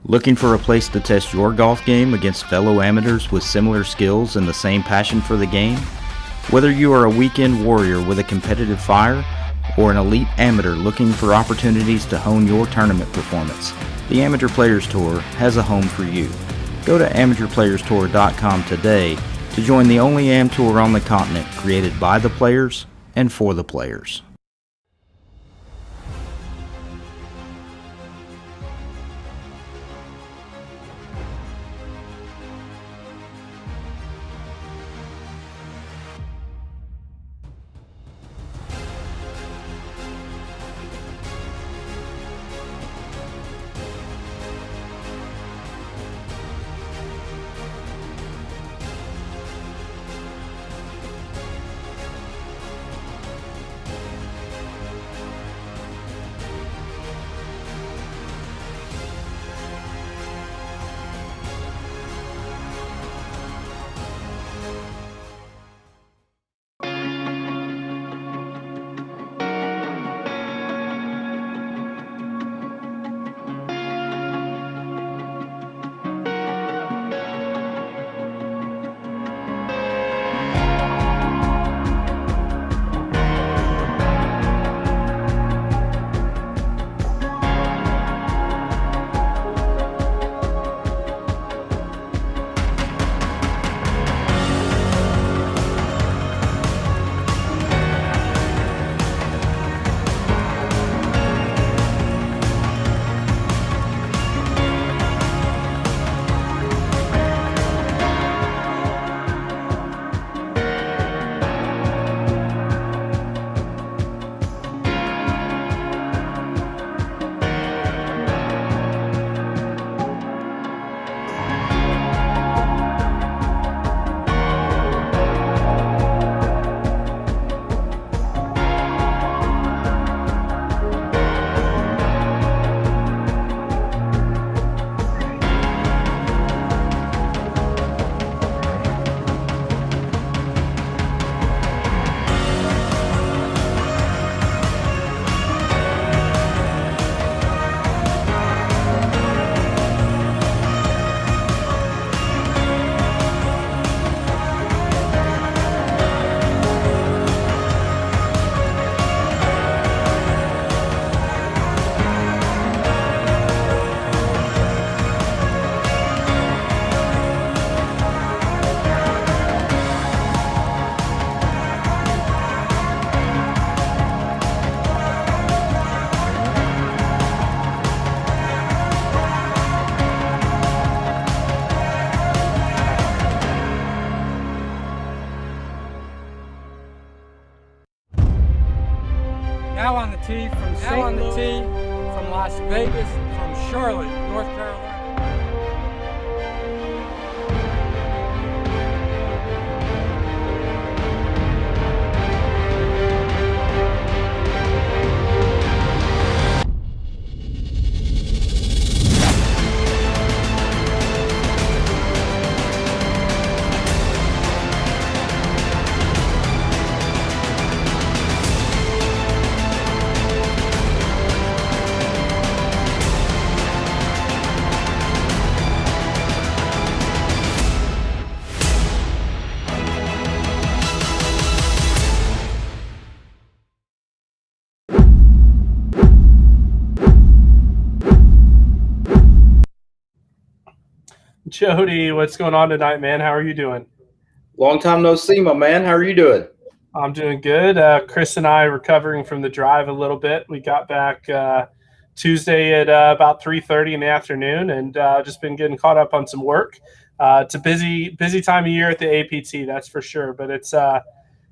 Looking for a place to test your golf game against fellow amateurs with similar skills and the same passion for the game? Whether you are a weekend warrior with a competitive fire or an elite amateur looking for opportunities to hone your tournament performance, the Amateur Players Tour has a home for you. Go to amateurplayerstour.com today to join the only AM tour on the continent created by the players and for the players. Now on the tee from Las Vegas, from Charlotte, North Carolina. Jody, what's going on tonight, man? How are you doing? Long time no see, my man. How are you doing? I'm doing good. Chris and I recovering from the drive a little bit. We got back Tuesday at about 3:30 in the afternoon, and just been getting caught up on some work. It's a busy time of year at the APT, that's for sure. But it's I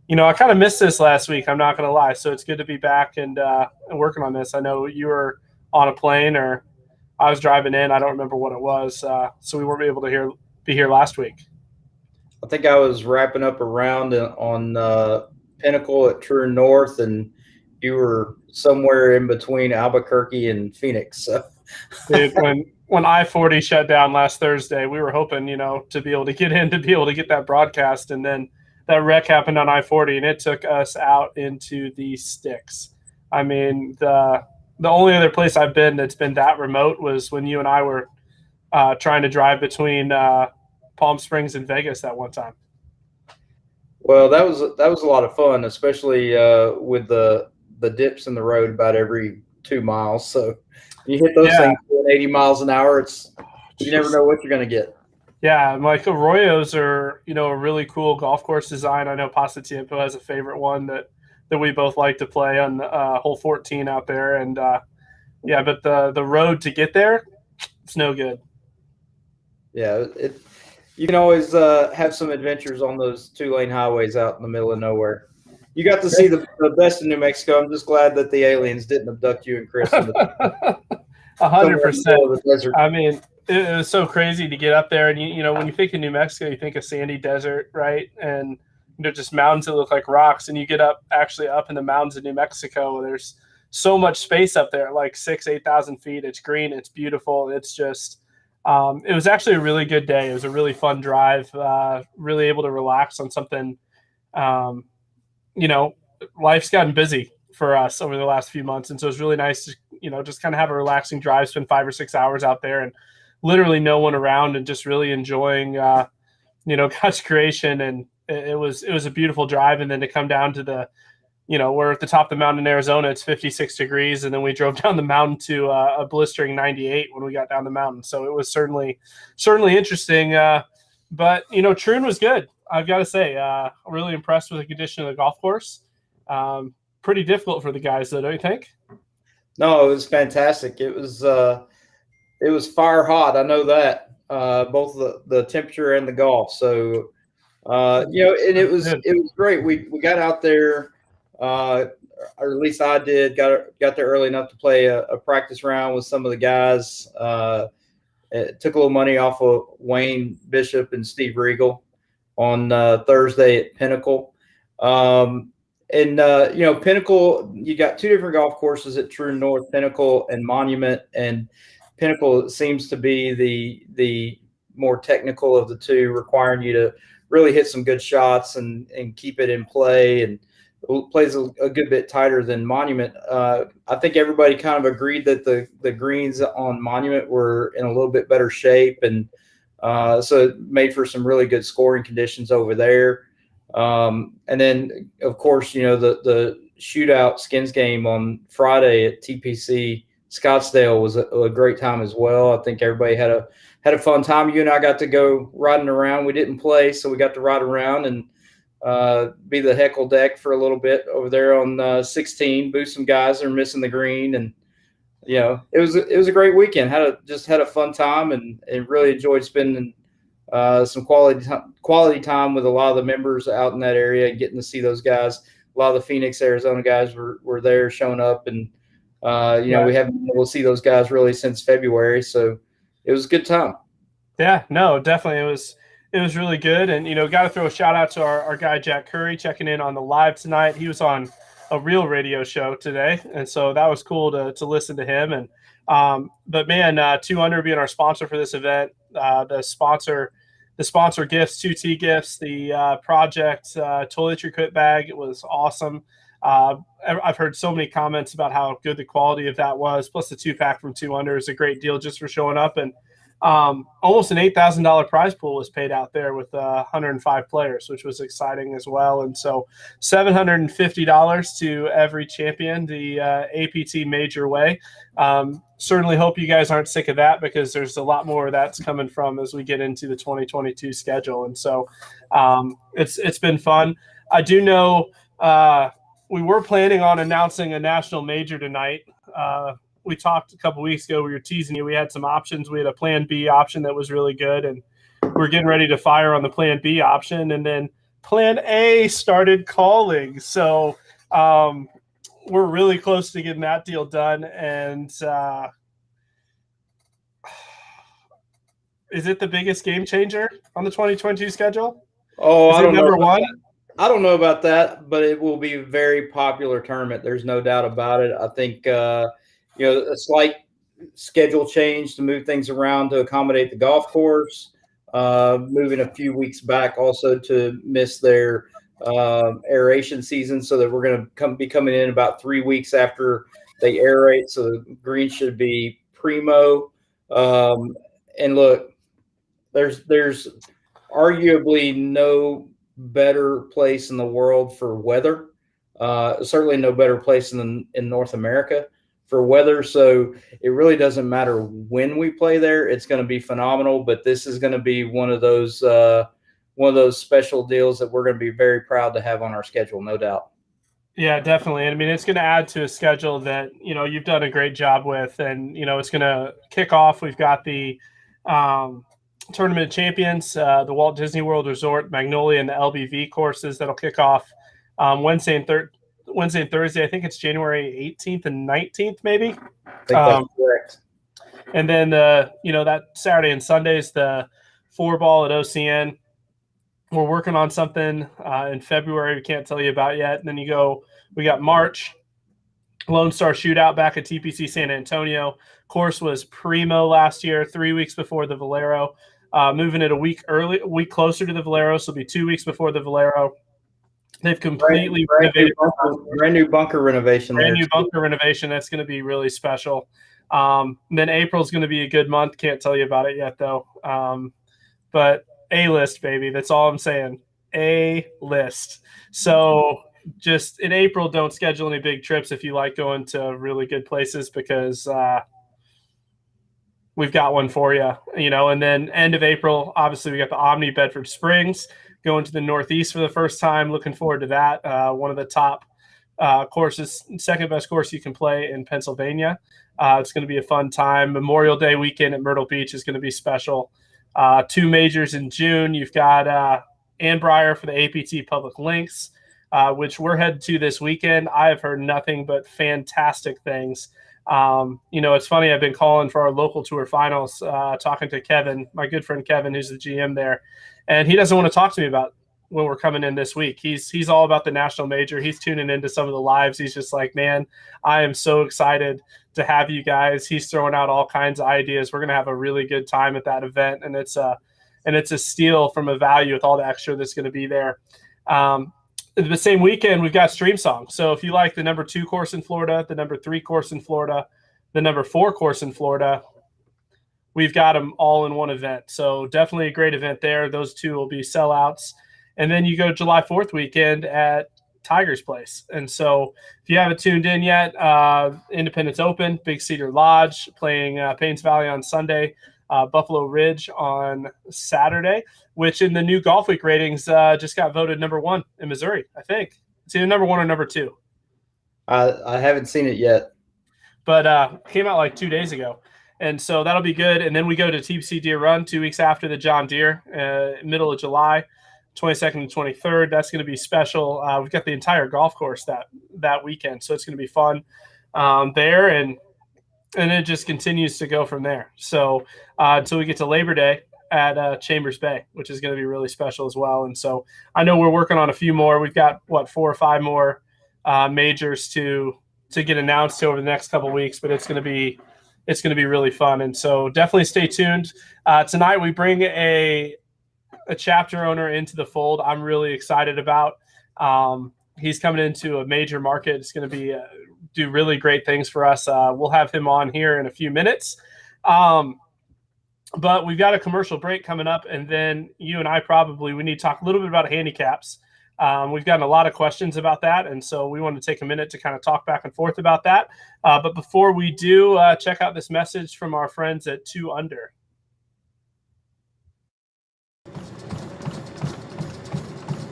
kind of missed this last week. I'm not going to lie. So it's good to be back and working on this. I know you were on a plane, or I was driving in. I don't remember what it was. So we weren't able to be here last week. I think I was wrapping up a round on Pinnacle at True North, and you were somewhere in between Albuquerque and Phoenix. So. Dude, when I-40 shut down last Thursday, we were hoping, to be able to get that broadcast, and then that wreck happened on I-40, and it took us out into the sticks. I mean, the only other place I've been that's been that remote was when you and I were trying to drive between Palm Springs and Vegas that one time. Well, that was a lot of fun, especially with the dips in the road about every 2 miles. So you hit those things at 80 miles an hour. You never know what you're going to get. Yeah, like Arroyos are, a really cool golf course design. I know Pasatiempo has a favorite one that we both like to play on hole 14 out there. And but the road to get there, it's no good. Yeah, you can always have some adventures on those 2-lane highways out in the middle of nowhere. You got to see the best of New Mexico. I'm just glad that the aliens didn't abduct you and Chris. 100%. I mean, it was so crazy to get up there. And, when you think of New Mexico, you think of sandy desert, right? And, just mountains that look like rocks. And you get up in the mountains of New Mexico. There's so much space up there, like 8,000 feet. It's green. It's beautiful. It's just it was actually a really good day. It was a really fun drive, really able to relax on something. Life's gotten busy for us over the last few months. And so it's really nice to, just kind of have a relaxing drive, spend 5 or 6 hours out there and literally no one around and just really enjoying, God's creation. And it was a beautiful drive. And then to come down to we're at the top of the mountain in Arizona, it's 56 degrees. And then we drove down the mountain to a blistering 98 when we got down the mountain. So it was certainly interesting. But Troon was good. I've got to say, really impressed with the condition of the golf course. Pretty difficult for the guys, though, don't you think? No, it was fantastic. It was fire hot. I know that both the temperature and the golf. So and it was great. We got out there, or at least I did. Got there early enough to play a practice round with some of the guys. It took a little money off of Wayne Bishop and Steve Regal on Thursday at Pinnacle. Pinnacle, you got 2 different golf courses at True North, Pinnacle and Monument. And Pinnacle seems to be the more technical of the two, requiring you to really hit some good shots and keep it in play, and plays a good bit tighter than Monument. I think everybody kind of agreed that the greens on Monument were in a little bit better shape, and so it made for some really good scoring conditions over there. And then, of course, the shootout skins game on Friday at TPC Scottsdale was a great time as well. I think everybody had a fun time. You and I got to go riding around. We didn't play, so we got to ride around and be the heckle deck for a little bit over there on 16. Boost some guys that are missing the green, and it was a great weekend. Just had a fun time and really enjoyed spending some quality time with a lot of the members out in that area and getting to see those guys. A lot of the Phoenix, Arizona guys were there showing up, and we haven't been able to see those guys really since February, so it was a good time. Yeah, no, definitely. It was really good. And, got to throw a shout out to our guy, Jack Curry, checking in on the live tonight. He was on a real radio show today. And so that was cool to listen to him. And, but man, 2 Under being our sponsor for this event, the sponsor gifts, 2T gifts, the project toiletry kit bag. It was awesome. I've heard so many comments about how good the quality of that was. Plus the 2-pack from 2 Under is a great deal just for showing up. And almost an $8,000 prize pool was paid out there with 105 players, which was exciting as well. And so $750 to every champion, the APT major way. Certainly hope you guys aren't sick of that, because there's a lot more that's coming from as we get into the 2022 schedule. And so it's been fun. I do know we were planning on announcing a national major tonight. We talked a couple weeks ago. We were teasing you. We had some options. We had a Plan B option that was really good, and we're getting ready to fire on the Plan B option. And then Plan A started calling. So we're really close to getting that deal done. And is it the biggest game changer on the 2022 schedule? Oh, I don't know. Number one? I don't know about that, but it will be a very popular tournament. There's no doubt about it. I think a slight schedule change to move things around to accommodate the golf course, moving a few weeks back also to miss their aeration season, so that we're going to be coming in about 3 weeks after they aerate. So the green should be primo. And look, there's arguably no better place in the world for weather. Certainly no better place in North America for weather. So it really doesn't matter when we play there. It's going to be phenomenal. But this is going to be one of those special deals that we're going to be very proud to have on our schedule, no doubt. Yeah, definitely. I mean, it's going to add to a schedule that, you've done a great job with. And, it's going to kick off. We've got the Tournament of Champions, the Walt Disney World Resort, Magnolia, and the LBV courses that'll kick off Wednesday and Thursday. I think it's January 18th and 19th, maybe. I think that's correct. And then, that Saturday and Sundays, the 4-ball at OCN. We're working on something in February we can't tell you about yet. And then we got March, Lone Star Shootout back at TPC San Antonio. Course was primo last year, 3 weeks before the Valero. Moving it a week closer to the Valero, so it'll be 2 weeks before the Valero. They've completely renovated. Brand new bunker renovation. That's going to be really special. Then April's going to be a good month. Can't tell you about it yet, though. But A-list, baby. That's all I'm saying. A-list. So just in April, don't schedule any big trips if you like going to really good places, because we've got one for you, and then end of April, obviously we got the Omni Bedford Springs going to the Northeast for the first time. Looking forward to that. One of the top courses, second best course you can play in Pennsylvania. It's going to be a fun time. Memorial Day weekend at Myrtle Beach is going to be special. 2 majors in June. You've got Ann Breyer for the APT Public Links, which we're headed to this weekend. I have heard nothing but fantastic things. It's funny, I've been calling for our local tour finals, talking to Kevin, my good friend Kevin, who's the GM there, and he doesn't want to talk to me about when we're coming in this week. He's all about the national major. He's tuning into some of the lives. He's just like, man, I am so excited to have you guys. He's throwing out all kinds of ideas. We're going to have a really good time at that event. And it's a steal from a value with all the extra that's going to be there. The same weekend, we've got Stream Song. So if you like the number 2 course in Florida, the number 3 course in Florida, the number 4 course in Florida, we've got them all in one event. So definitely a great event there. Those 2 will be sellouts. And then you go July 4th weekend at Tiger's Place. And so if you haven't tuned in yet, Independence Open, Big Cedar Lodge, playing Paynes Valley on Sunday, Buffalo Ridge on Saturday, which in the new Golf Week ratings just got voted number 1 in Missouri, I think. It's either number 1 or number 2. I haven't seen it yet. But came out like 2 days ago. And so that'll be good. And then we go to TPC Deer Run 2 weeks after the John Deere, middle of July, 22nd and 23rd. That's going to be special. We've got the entire golf course that weekend, so it's going to be fun there. And it just continues to go from there. So until we get to Labor Day at Chambers Bay, which is going to be really special as well. And so I know we're working on a few more. We've got 4 or 5 more majors to get announced over the next couple of weeks, but it's going to be really fun. And so definitely stay tuned. Tonight we bring a chapter owner into the fold. I'm really excited about. He's coming into a major market. It's going to be do really great things for us. We'll have him on here in a few minutes. But we've got a commercial break coming up, and then you and I we need to talk a little bit about handicaps. We've gotten a lot of questions about that, and so we want to take a minute to kind of talk back and forth about that. But before we do, check out this message from our friends at 2 Under.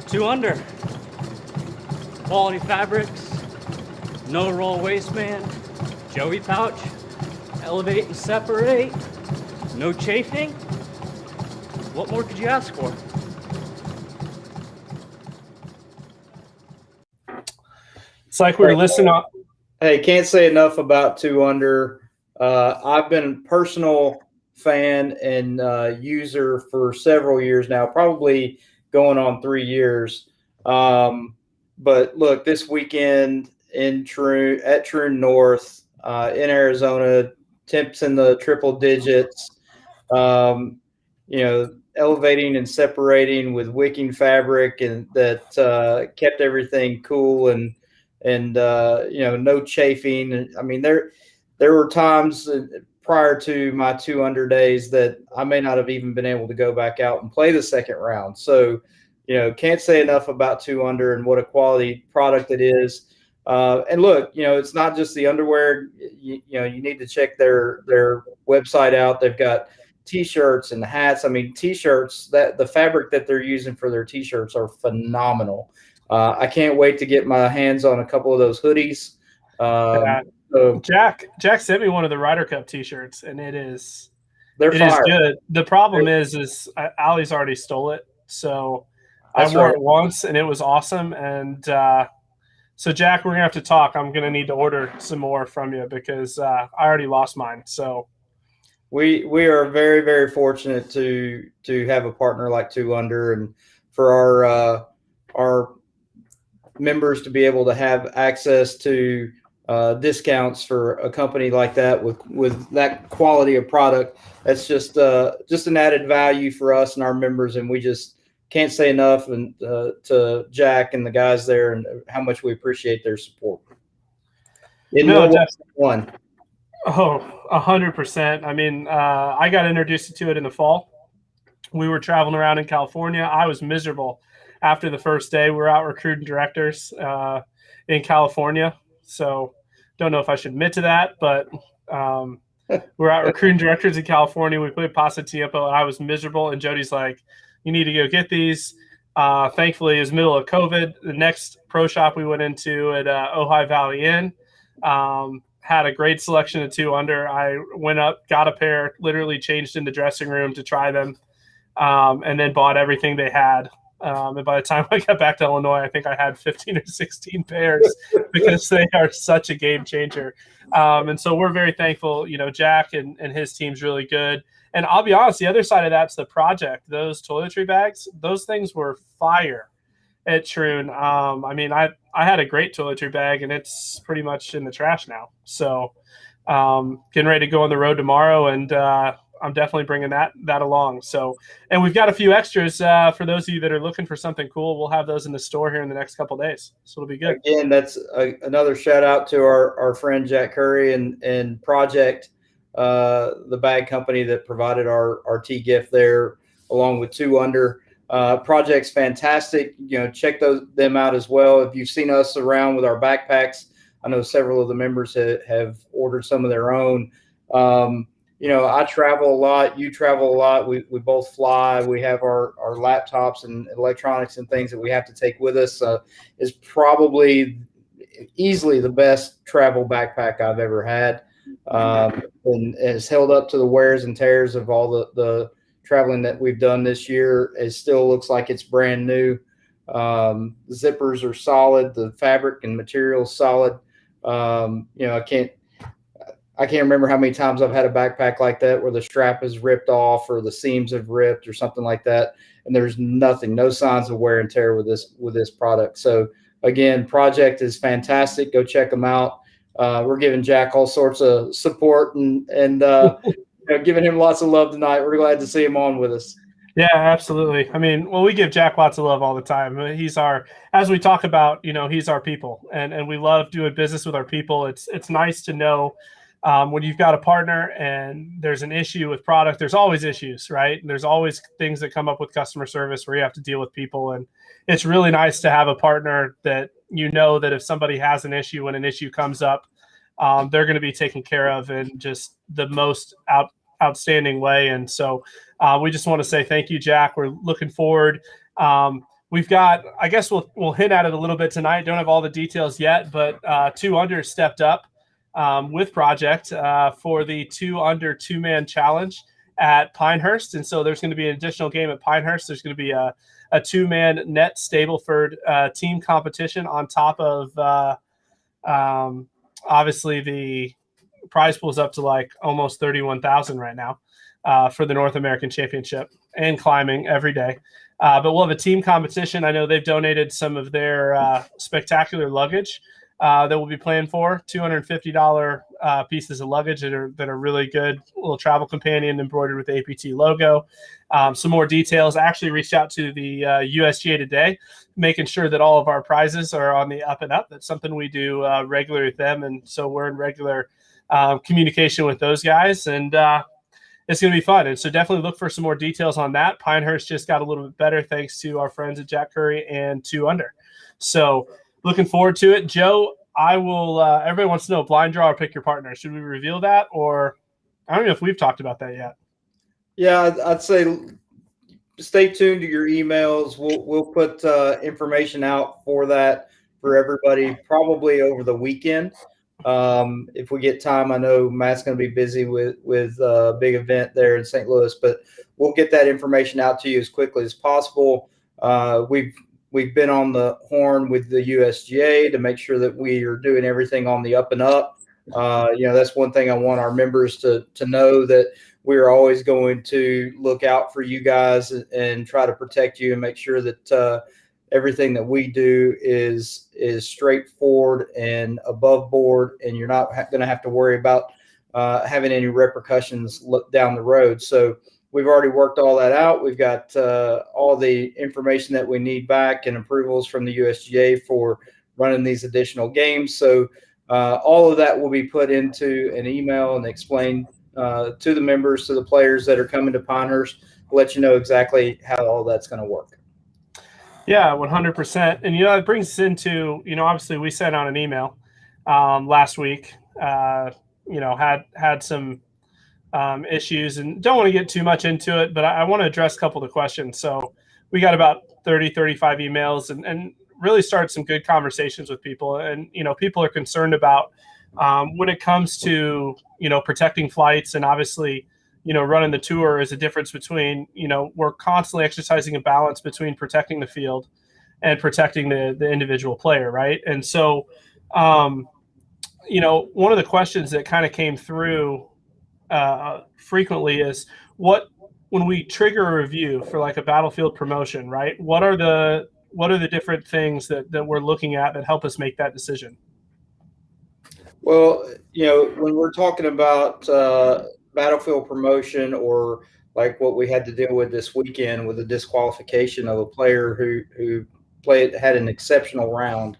Two Under. Quality fabrics, no roll waistband, Joey pouch, elevate and separate, no chafing. What more could you ask for? It's like we were listening on. Hey, can't say enough about 2 Under. I've been a personal fan and user for several years now, probably going on 3 years. But look, this weekend at Troon North in Arizona, temps in the triple digits, elevating and separating with wicking fabric, and that kept everything cool and no chafing. I mean, there were times prior to my 2 under days that I may not have even been able to go back out and play the second round. So, can't say enough about 2 under and what a quality product it is. And look, it's not just the underwear. You need to check their website out. They've got T-shirts and hats. I mean, T-shirts, that the fabric that they're using for their T-shirts are phenomenal. I can't wait to get my hands on a couple of those hoodies. So Jack sent me one of the Ryder Cup T-shirts, and it is fire. Good. The problem is Allie's already stole it, so I wore it once, and it was awesome. And so Jack, we're gonna have to talk. I'm gonna need to order some more from you because I already lost mine. So we are very, very fortunate to have a partner like 2Under, and for our members to be able to have access to discounts for a company like that with that quality of product. That's just an added value for us and our members, and we just can't say enough and to Jack and the guys there and how much we appreciate their support. One. Oh, 100%. I mean, I got introduced to it in the fall. We were traveling around in California. I was miserable after the first day. We're out recruiting directors in California. So don't know if I should admit to that, but we're out recruiting directors in California. We played Paso Tiempo, and I was miserable. And Jody's like, you need to go get these. Thankfully, it was middle of COVID. The next pro shop we went into at Ojai Valley Inn had a great selection of 2Under. I went up, got a pair, literally changed in the dressing room to try them, and then bought everything they had. And by the time I got back to Illinois, I think I had 15 or 16 pairs because they are such a game changer. And so we're very thankful. Jack and his team's really good. And I'll be honest, the other side of that's the project. Those toiletry bags, those things were fire at Troon. I mean, I had a great toiletry bag, and it's pretty much in the trash now. So getting ready to go on the road tomorrow, and I'm definitely bringing that along. So, and we've got a few extras for those of you that are looking for something cool. We'll have those in the store here in the next couple of days. So it'll be good. Again, that's another shout out to our friend Jack Curry and Project, the bag company that provided our tea gift there, along with 2Under. Project's fantastic. Check them out as well. If you've seen us around with our backpacks, I know several of the members have ordered some of their own. I travel a lot. You travel a lot. We both fly. We have our laptops and electronics and things that we have to take with us. Is probably easily the best travel backpack I've ever had, and has held up to the wears and tears of all the traveling that we've done this year. It still looks like it's brand new. The zippers are solid. The fabric and material is solid. I can't remember how many times I've had a backpack like that where the strap is ripped off or the seams have ripped or something like that, and there's no signs of wear and tear with this product. So again, Project is fantastic. Go check them out. We're giving Jack all sorts of support and giving him lots of love tonight. We're glad to see him on with us. Yeah, absolutely. I mean, well, we give Jack lots of love all the time. He's as we talk about, he's our people, and we love doing business with our people. It's nice to know when you've got a partner and there's an issue with product. There's always issues, right? And there's always things that come up with customer service where you have to deal with people. And it's really nice to have a partner that that if somebody has an issue, when an issue comes up, they're going to be taken care of in just the most outstanding way. And so we just want to say thank you, Jack. We're looking forward. We've got, I guess we'll hint at it a little bit tonight. Don't have all the details yet, but 2Under stepped up with Project for the 2Under two-man challenge at Pinehurst. And so there's going to be an additional game at Pinehurst. There's going to be a two-man net Stableford team competition on top of obviously the prize pool's up to like almost 31,000 right now for the North American Championship and climbing every day. But we'll have a team competition. I know they've donated some of their spectacular luggage that we'll be playing for, $250 pieces of luggage that are really good, little travel companion embroidered with the APT logo. Some more details. I actually reached out to the USGA today, making sure that all of our prizes are on the up and up. That's something we do regularly with them, and so we're in regular communication with those guys, and it's going to be fun. And so definitely look for some more details on that. Pinehurst just got a little bit better thanks to our friends at Jack Curry and 2 Under. So looking forward to it. Joe, I will everybody wants to know, blind draw or pick your partner. Should we reveal that, or I don't know if we've talked about that yet? Yeah, I'd say stay tuned to your emails. We'll put information out for that for everybody probably over the weekend. If we get time, I know Matt's going to be busy with a big event there in St. Louis, but we'll get that information out to you as quickly as possible. We've been on the horn with the USGA to make sure that we are doing everything on the up and up. That's one thing I want our members to know, that we're always going to look out for you guys and try to protect you and make sure that everything that we do is straightforward and above board, and you're not going to have to worry about having any repercussions down the road. So we've already worked all that out. We've got all the information that we need back and approvals from the USGA for running these additional games. So all of that will be put into an email and explained to the members, to the players that are coming to Pinehurst, to let you know exactly how all that's going to work. Yeah, 100%. And, it brings us into, obviously we sent out an email last week, had some issues, and don't want to get too much into it, but I want to address a couple of the questions. So we got about 30, 35 emails and really started some good conversations with people. And, people are concerned about when it comes to, protecting flights, and obviously, running the tour is a difference between, we're constantly exercising a balance between protecting the field and protecting the individual player, right? And so, one of the questions that kind of came through frequently is when we trigger a review for like a battlefield promotion, right? What are the different things that we're looking at that help us make that decision? Well, when we're talking about battlefield promotion, or like what we had to deal with this weekend with the disqualification of a player who had an exceptional round.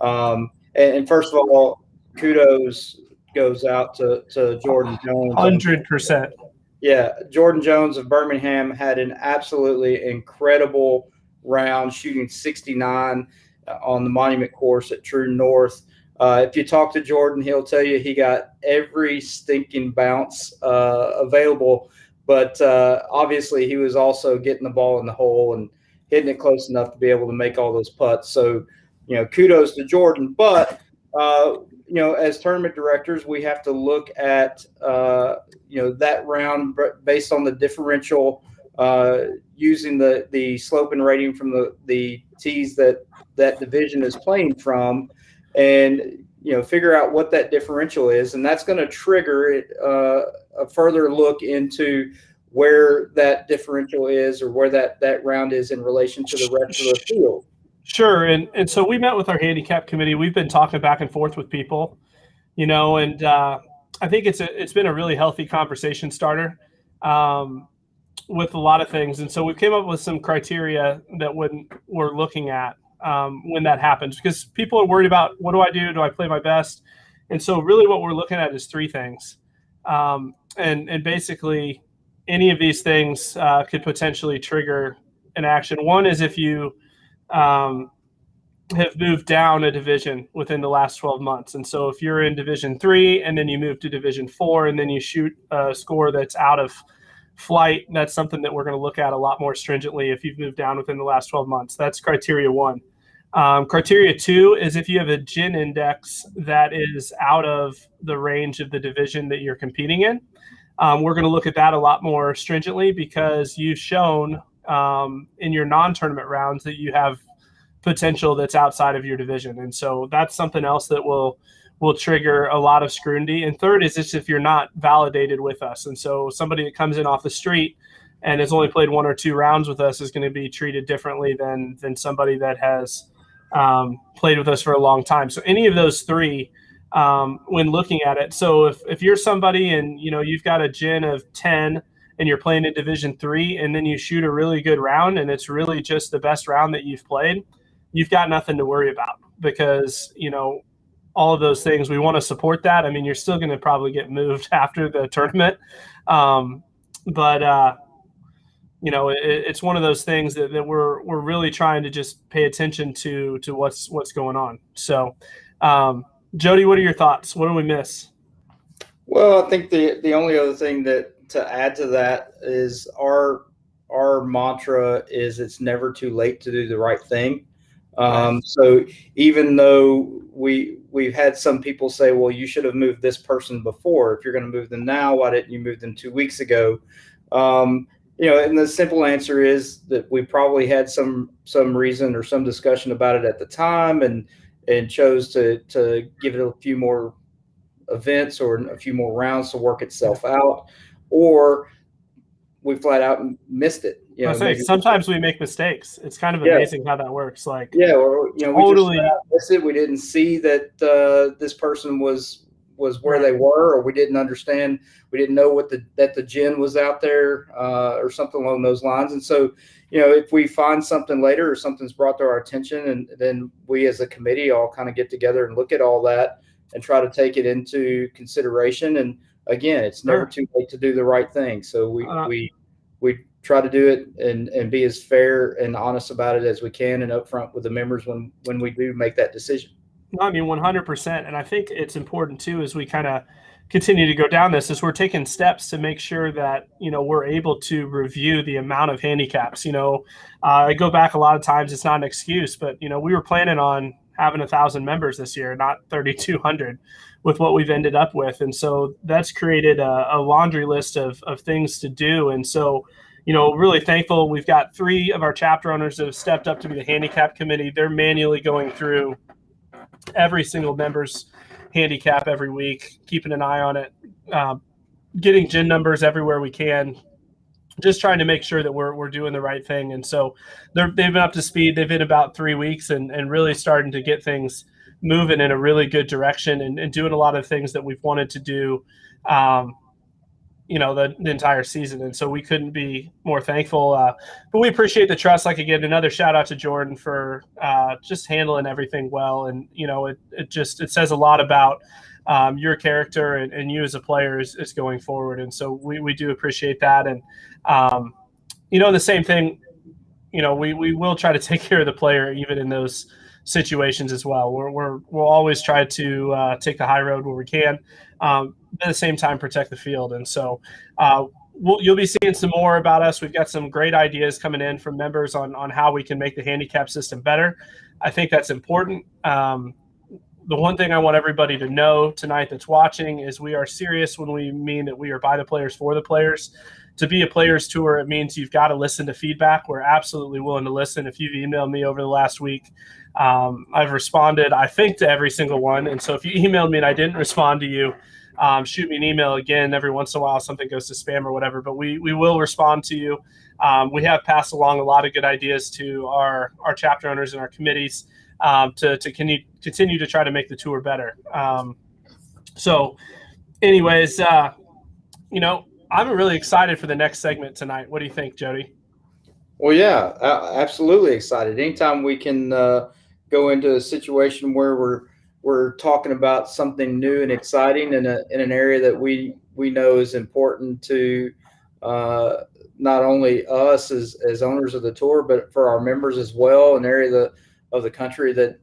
And first of all, kudos goes out to Jordan Jones. 100%. Yeah, Jordan Jones of Birmingham had an absolutely incredible round, shooting 69 on the Monument course at True North. If you talk to Jordan, he'll tell you he got every stinking bounce available, but obviously he was also getting the ball in the hole and hitting it close enough to be able to make all those putts. So, kudos to Jordan. But, as tournament directors, we have to look at, that round based on the differential, using the sloping rating from the tees that division is playing from, and figure out what that differential is, and that's going to trigger a further look into where that differential is, or where that round is in relation to the rest of the field. Sure. And so we met with our handicap committee. We've been talking back and forth with people, and I think it's been a really healthy conversation starter with a lot of things. And so we came up with some criteria that we're looking at when that happens, because people are worried about, what do I do? Do I play my best? And so really what we're looking at is 3 things. And basically any of these things could potentially trigger an action. One is if you have moved down a division within the last 12 months. And so if you're in Division 3 and then you move to Division 4 and then you shoot a score that's out of flight, that's something that we're going to look at a lot more stringently if you've moved down within the last 12 months. That's criteria 1. Criteria 2 is if you have a GIN index that is out of the range of the division that you're competing in. We're going to look at that a lot more stringently, because you've shown in your non-tournament rounds that you have potential that's outside of your division. And so that's something else that will trigger a lot of scrutiny. And third is just if you're not validated with us. And so somebody that comes in off the street and has only played 1 or 2 rounds with us is going to be treated differently than somebody that has played with us for a long time. So any of those 3, when looking at it. So if you're somebody and you've got a GIN of 10 and you're playing in Division 3, and then you shoot a really good round and it's really just the best round that you've played, you've got nothing to worry about, because all of those things. We want to support that. I mean, you're still going to probably get moved after the tournament. But it's one of those things that we're really trying to just pay attention to what's going on. So, Jody, what are your thoughts? What do we miss? Well, I think the only other thing that to add to that is our mantra is it's never too late to do the right thing. So even though we've had some people say, well, you should have moved this person before. If you're going to move them now, why didn't you move them 2 weeks ago? And the simple answer is that we probably had some reason or some discussion about it at the time and chose to give it a few more events or a few more rounds to work itself out, or we flat out missed it. Sometimes we make mistakes. It's kind of amazing how that works. Or totally we missed it. We didn't see that this person was where they were, or we didn't understand. We didn't know that the gin was out there, or something along those lines. And so, if we find something later or something's brought to our attention, and then we as a committee all kind of get together and look at all that and try to take it into consideration. And again, it's never too late to do the right thing. So we try to do it and be as fair and honest about it as we can and upfront with the members when we do make that decision. I mean, 100%. And I think it's important too, as we kind of continue to go down this, is we're taking steps to make sure that, we're able to review the amount of handicaps. I go back a lot of times, it's not an excuse, but, we were planning on having 1,000 members this year, not 3,200 with what we've ended up with. And so that's created a laundry list of things to do. And so, really thankful. We've got 3 of our chapter owners that have stepped up to be the handicap committee. They're manually going through every single member's handicap every week, keeping an eye on it, getting gin numbers everywhere we can, just trying to make sure that we're doing the right thing. And so they've been up to speed. They've been about 3 weeks and really starting to get things moving in a really good direction and doing a lot of things that we've wanted to do, the entire season. And so we couldn't be more thankful. But we appreciate the trust. Like, again, another shout out to Jordan for just handling everything well. And, it says a lot about your character and you as a player is going forward. And so we do appreciate that. And, the same thing, we will try to take care of the player even in those situations as well. We'll always try to take the high road where we can, at the same time protect the field. And so you'll be seeing some more about us. We've got some great ideas coming in from members on how we can make the handicap system better. I think that's important. The one thing I want everybody to know tonight that's watching is we are serious when we mean that we are by the players for the players. To be a players tour, it means you've got to listen to feedback. We're absolutely willing to listen. If you've emailed me over the last week, I've responded, I think, to every single one. And so if you emailed me and I didn't respond to you, shoot me an email again. Every once in a while, something goes to spam or whatever, but we will respond to you. We have passed along a lot of good ideas to our chapter owners and our committees to continue to try to make the tour better. So anyways, I'm really excited for the next segment tonight. What do you think, Jody? Well, yeah, absolutely excited. Anytime we can go into a situation where we're talking about something new and exciting in an area that we know is important to not only us as owners of the tour, but for our members as well, an area of the country that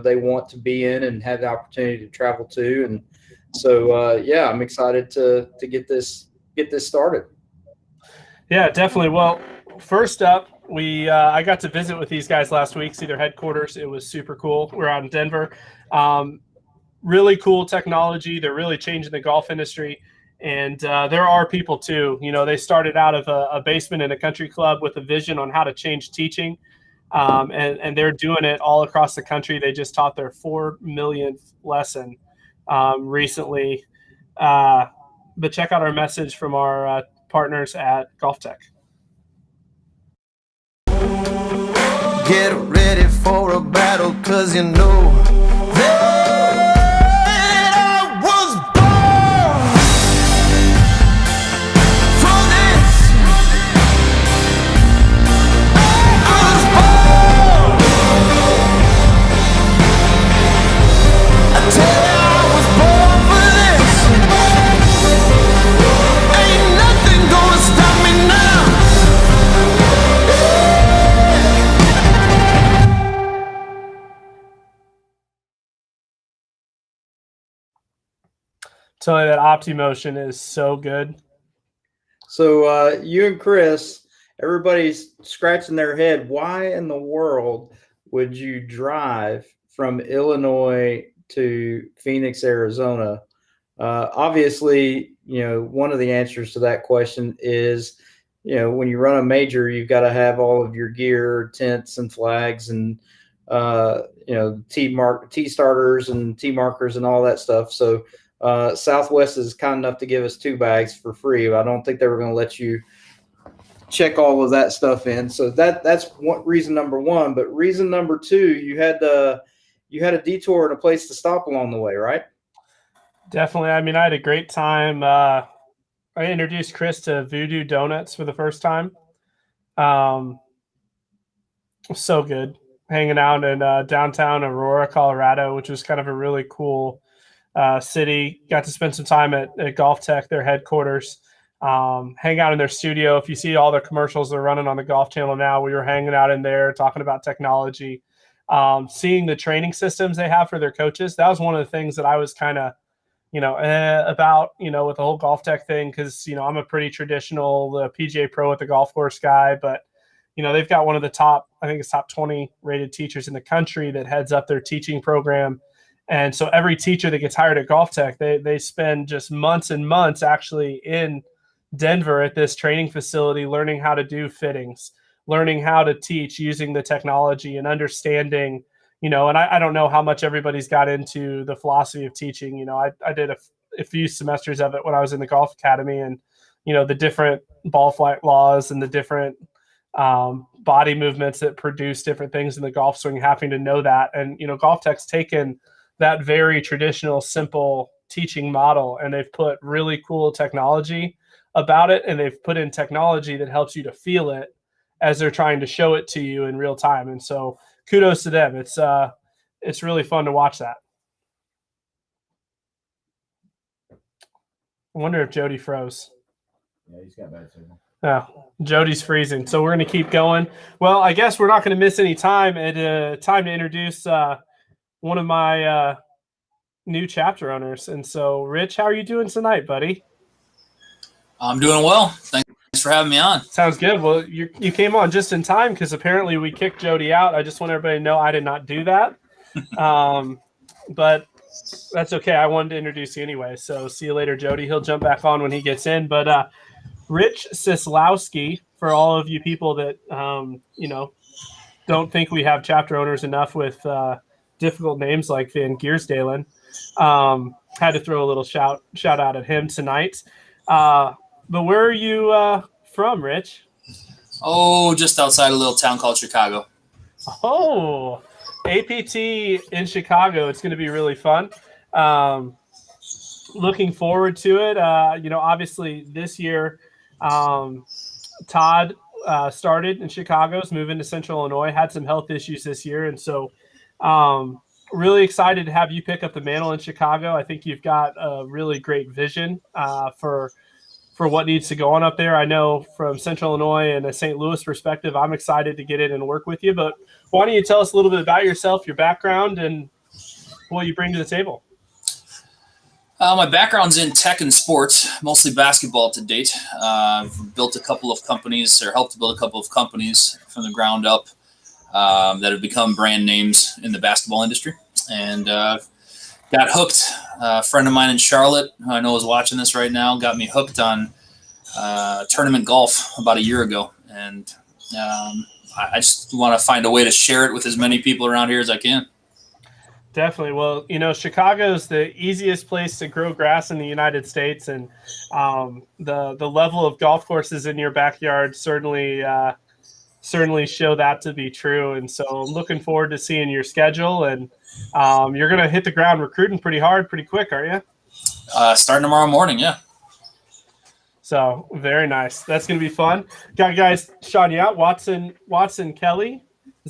they want to be in and have the opportunity to travel to. And so I'm excited to get this started. Yeah, definitely. Well, first up, I got to visit with these guys last week, see their headquarters. It was super cool. We're out in Denver. Really cool technology. They're really changing the golf industry. And there are people too. They started out of a basement in a country club with a vision on how to change teaching. And they're doing it all across the country. They just taught their 4 millionth lesson recently. But check out our message from our partners at Golf Tech. Get ready for a battle, 'cause you know that I was born for this. I was born Tell you that OptiMotion is so good. So you and Chris, everybody's scratching their head. Why in the world would you drive from Illinois to Phoenix, Arizona? Obviously, one of the answers to that question is, when you run a major, you've got to have all of your gear, tents and flags and, T starters and T markers and all that stuff. So Southwest is kind enough to give us 2 bags for free. I don't think they were going to let you check all of that stuff in. So that's reason number 1. But reason number 2, you had a detour and a place to stop along the way, right? Definitely. I mean, I had a great time. I introduced Chris to Voodoo Donuts for the first time. So good. Hanging out in downtown Aurora, Colorado, which was kind of a really cool city. Got to spend some time at Golf Tech, their headquarters. Hang out in their studio. If you see all the commercials they're running on the Golf Channel now, we were hanging out in there talking about technology, seeing the training systems they have for their coaches. That was one of the things that I was kind of, about, with the whole Golf Tech thing, because, I'm a pretty traditional PGA Pro at the golf course guy, but, they've got one of the top 20 rated teachers in the country that heads up their teaching program. And so every teacher that gets hired at Golf Tech, they spend just months and months actually in Denver at this training facility, learning how to do fittings, learning how to teach using the technology and understanding, and I don't know how much everybody's got into the philosophy of teaching. I did a few semesters of it when I was in the golf academy, and, the different ball flight laws and the different body movements that produce different things in the golf swing, having to know that. And, Golf Tech's taken that very traditional, simple teaching model, and they've put really cool technology about it. And they've put in technology that helps you to feel it as they're trying to show it to you in real time. And so kudos to them. It's really fun to watch that. I wonder if Jody froze. Yeah, he's got bad signal. Oh, Jody's freezing. So we're going to keep going. Well, I guess we're not going to miss any time. Time to introduce one of my new chapter owners. And so, Rich, how are you doing tonight, buddy? I'm doing well. Thanks for having me on. Sounds good. Well, you came on just in time because apparently we kicked Jody out. I just want everybody to know I did not do that. But that's okay. I wanted to introduce you anyway. So see you later, Jody. He'll jump back on when he gets in. But Rich Sislowski, for all of you people that, don't think we have chapter owners enough with difficult names like Van Giersdalen, had to throw a little shout out at him tonight. But where are you from, Rich? Oh, just outside a little town called Chicago. Oh, APT in Chicago. It's going to be really fun. Looking forward to it. Obviously this year, Todd started in Chicago, is moving to Central Illinois, had some health issues this year. And so really excited to have you pick up the mantle in Chicago. I think you've got a really great vision for what needs to go on up there. I know from Central Illinois and a St. Louis perspective, I'm excited to get in and work with you. But why don't you tell us a little bit about yourself, your background, and what you bring to the table? My background's in tech and sports, mostly basketball to date. I've built a couple of companies, or helped build a couple of companies from the ground up that have become brand names in the basketball industry. And got hooked. A friend of mine in Charlotte, who I know is watching this right now, got me hooked on tournament golf about a year ago. And I just want to find a way to share it with as many people around here as I can. Definitely. Well, Chicago is the easiest place to grow grass in the United States, and the level of golf courses in your backyard certainly show that to be true. And so I'm looking forward to seeing your schedule, and you're going to hit the ground recruiting pretty hard, pretty quick, aren't you? Starting tomorrow morning, yeah. So very nice. That's going to be fun. Got guys shouting you out. Watson Kelly.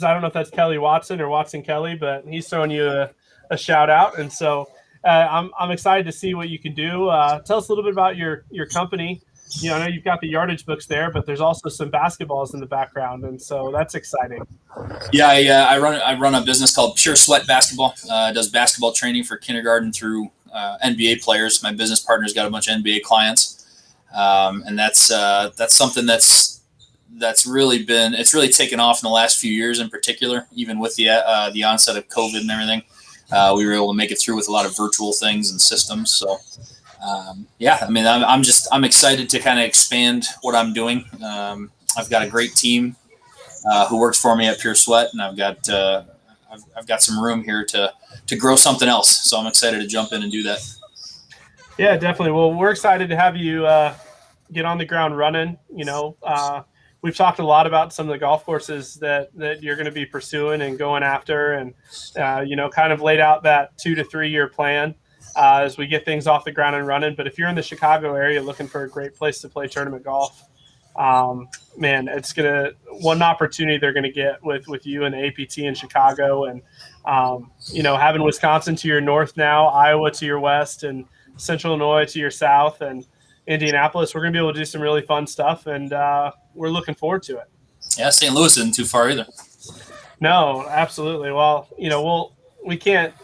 I don't know if that's Kelly Watson or Watson Kelly, but he's throwing you a shout out. And so I'm excited to see what you can do. Tell us a little bit about your company. I know you've got the yardage books there, but there's also some basketballs in the background. And so that's exciting. Yeah, I run a business called Pure Sweat Basketball. Does basketball training for kindergarten through NBA players. My business partner's got a bunch of NBA clients, and that's something that's really taken off in the last few years, in particular, even with the onset of COVID and everything. We were able to make it through with a lot of virtual things and systems. So, I'm excited to kind of expand what I'm doing. I've got a great team who works for me at Pure Sweat, and I've got some room here to grow something else. So I'm excited to jump in and do that. Yeah, definitely. Well, we're excited to have you get on the ground running. We've talked a lot about some of the golf courses that you're going to be pursuing and going after, and kind of laid out that 2 to 3 year plan as we get things off the ground and running. But if you're in the Chicago area looking for a great place to play tournament golf, it's one opportunity they're going to get with you and the APT in Chicago, and having Wisconsin to your north now, Iowa to your west, and Central Illinois to your south, and Indianapolis. We're going to be able to do some really fun stuff, and we're looking forward to it. Yeah, St. Louis isn't too far either. No, absolutely. Well, we can't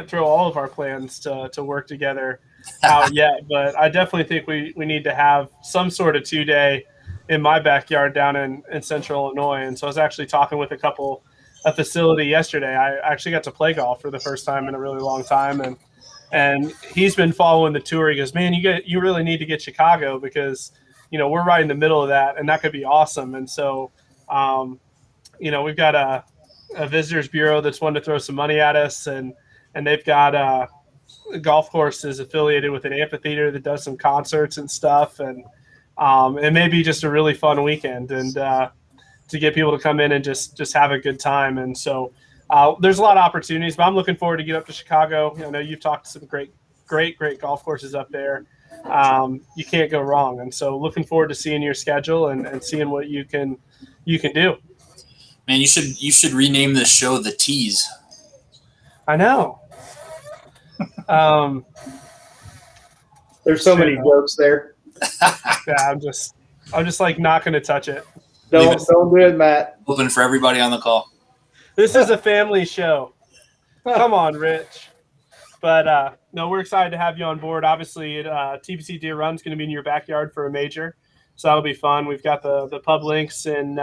throw all of our plans to work together out yet, but I definitely think we need to have some sort of 2-day in my backyard down in Central Illinois. And so I was actually talking with a facility yesterday. I actually got to play golf for the first time in a really long time, and he's been following the tour. He goes, man, you really need to get Chicago, because we're right in the middle of that, and that could be awesome. And so we've got a visitors bureau that's wanting to throw some money at us, and they've got a golf course is affiliated with an amphitheater that does some concerts and stuff, and it may be just a really fun weekend, and to get people to come in and just have a good time. And so there's a lot of opportunities, but I'm looking forward to get up to Chicago. I know you've talked to some great golf courses up there. You can't go wrong. And so looking forward to seeing your schedule and seeing what you can do. Man, you should rename this show The Tease. I know. There's so many jokes there. Yeah, I'm just like not going to touch it. Don't do it, Matt. Open for everybody on the call. This is a family show. Come on, Rich. But no, we're excited to have you on board. Obviously, TPC Deer Run's going to be in your backyard for a major, so that'll be fun. We've got the Pub Links in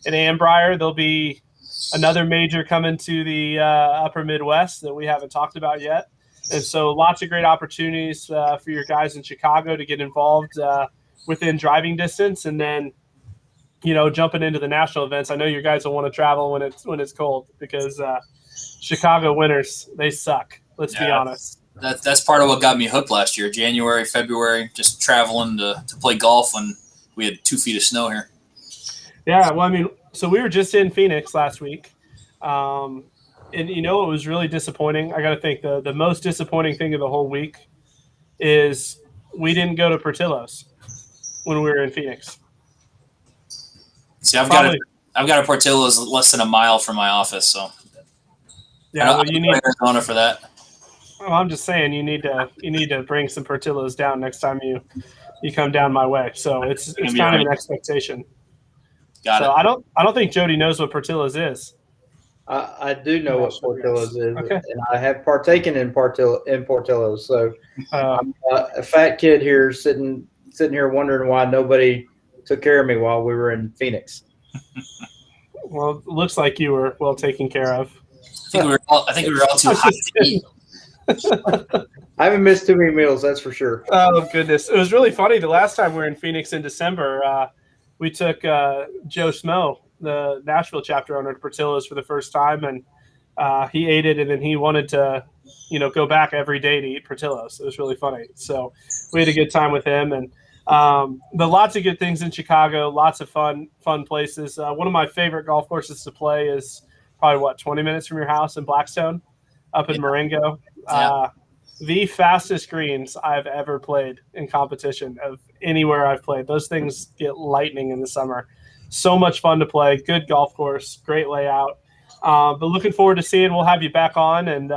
Ambrier. There'll be another major coming to the upper Midwest that we haven't talked about yet. And so lots of great opportunities for your guys in Chicago to get involved within driving distance, and then jumping into the national events. I know you guys will want to travel when it's cold, because Chicago winters, they suck. Let's be honest. That's part of what got me hooked last year. January, February, just traveling to play golf when we had 2 feet of snow here. Yeah, well, so we were just in Phoenix last week. And it was really disappointing. I got to think the most disappointing thing of the whole week is we didn't go to Portillo's when we were in Phoenix. See, I've got a Portillo's less than a mile from my office, so yeah. Well, you need Arizona for that. Well, I'm just saying you need to bring some Portillo's down next time you come down my way. So it's kind of an expectation. Got it. I don't think Jody knows what Portillo's is. I do know what Portillo's is, okay. And I have partaken in Portillo's. So I'm a fat kid here sitting here wondering why nobody took care of me while we were in Phoenix. Well, it looks like you were well taken care of. I think we were all too hot to eat. I haven't missed too many meals, that's for sure. Oh, goodness. It was really funny. The last time we were in Phoenix in December, we took Joe Smo, the Nashville chapter owner, to Portillo's for the first time, and he ate it, and then he wanted to, go back every day to eat Portillo's. It was really funny. So we had a good time with him, and but lots of good things in Chicago, lots of fun places. One of my favorite golf courses to play is probably 20 minutes from your house in Blackstone, up in Marengo. Yeah. The fastest greens I've ever played in competition of anywhere I've played. Those things get lightning in the summer. So much fun to play. Good golf course, great layout. But looking forward to seeing. We'll have you back on, and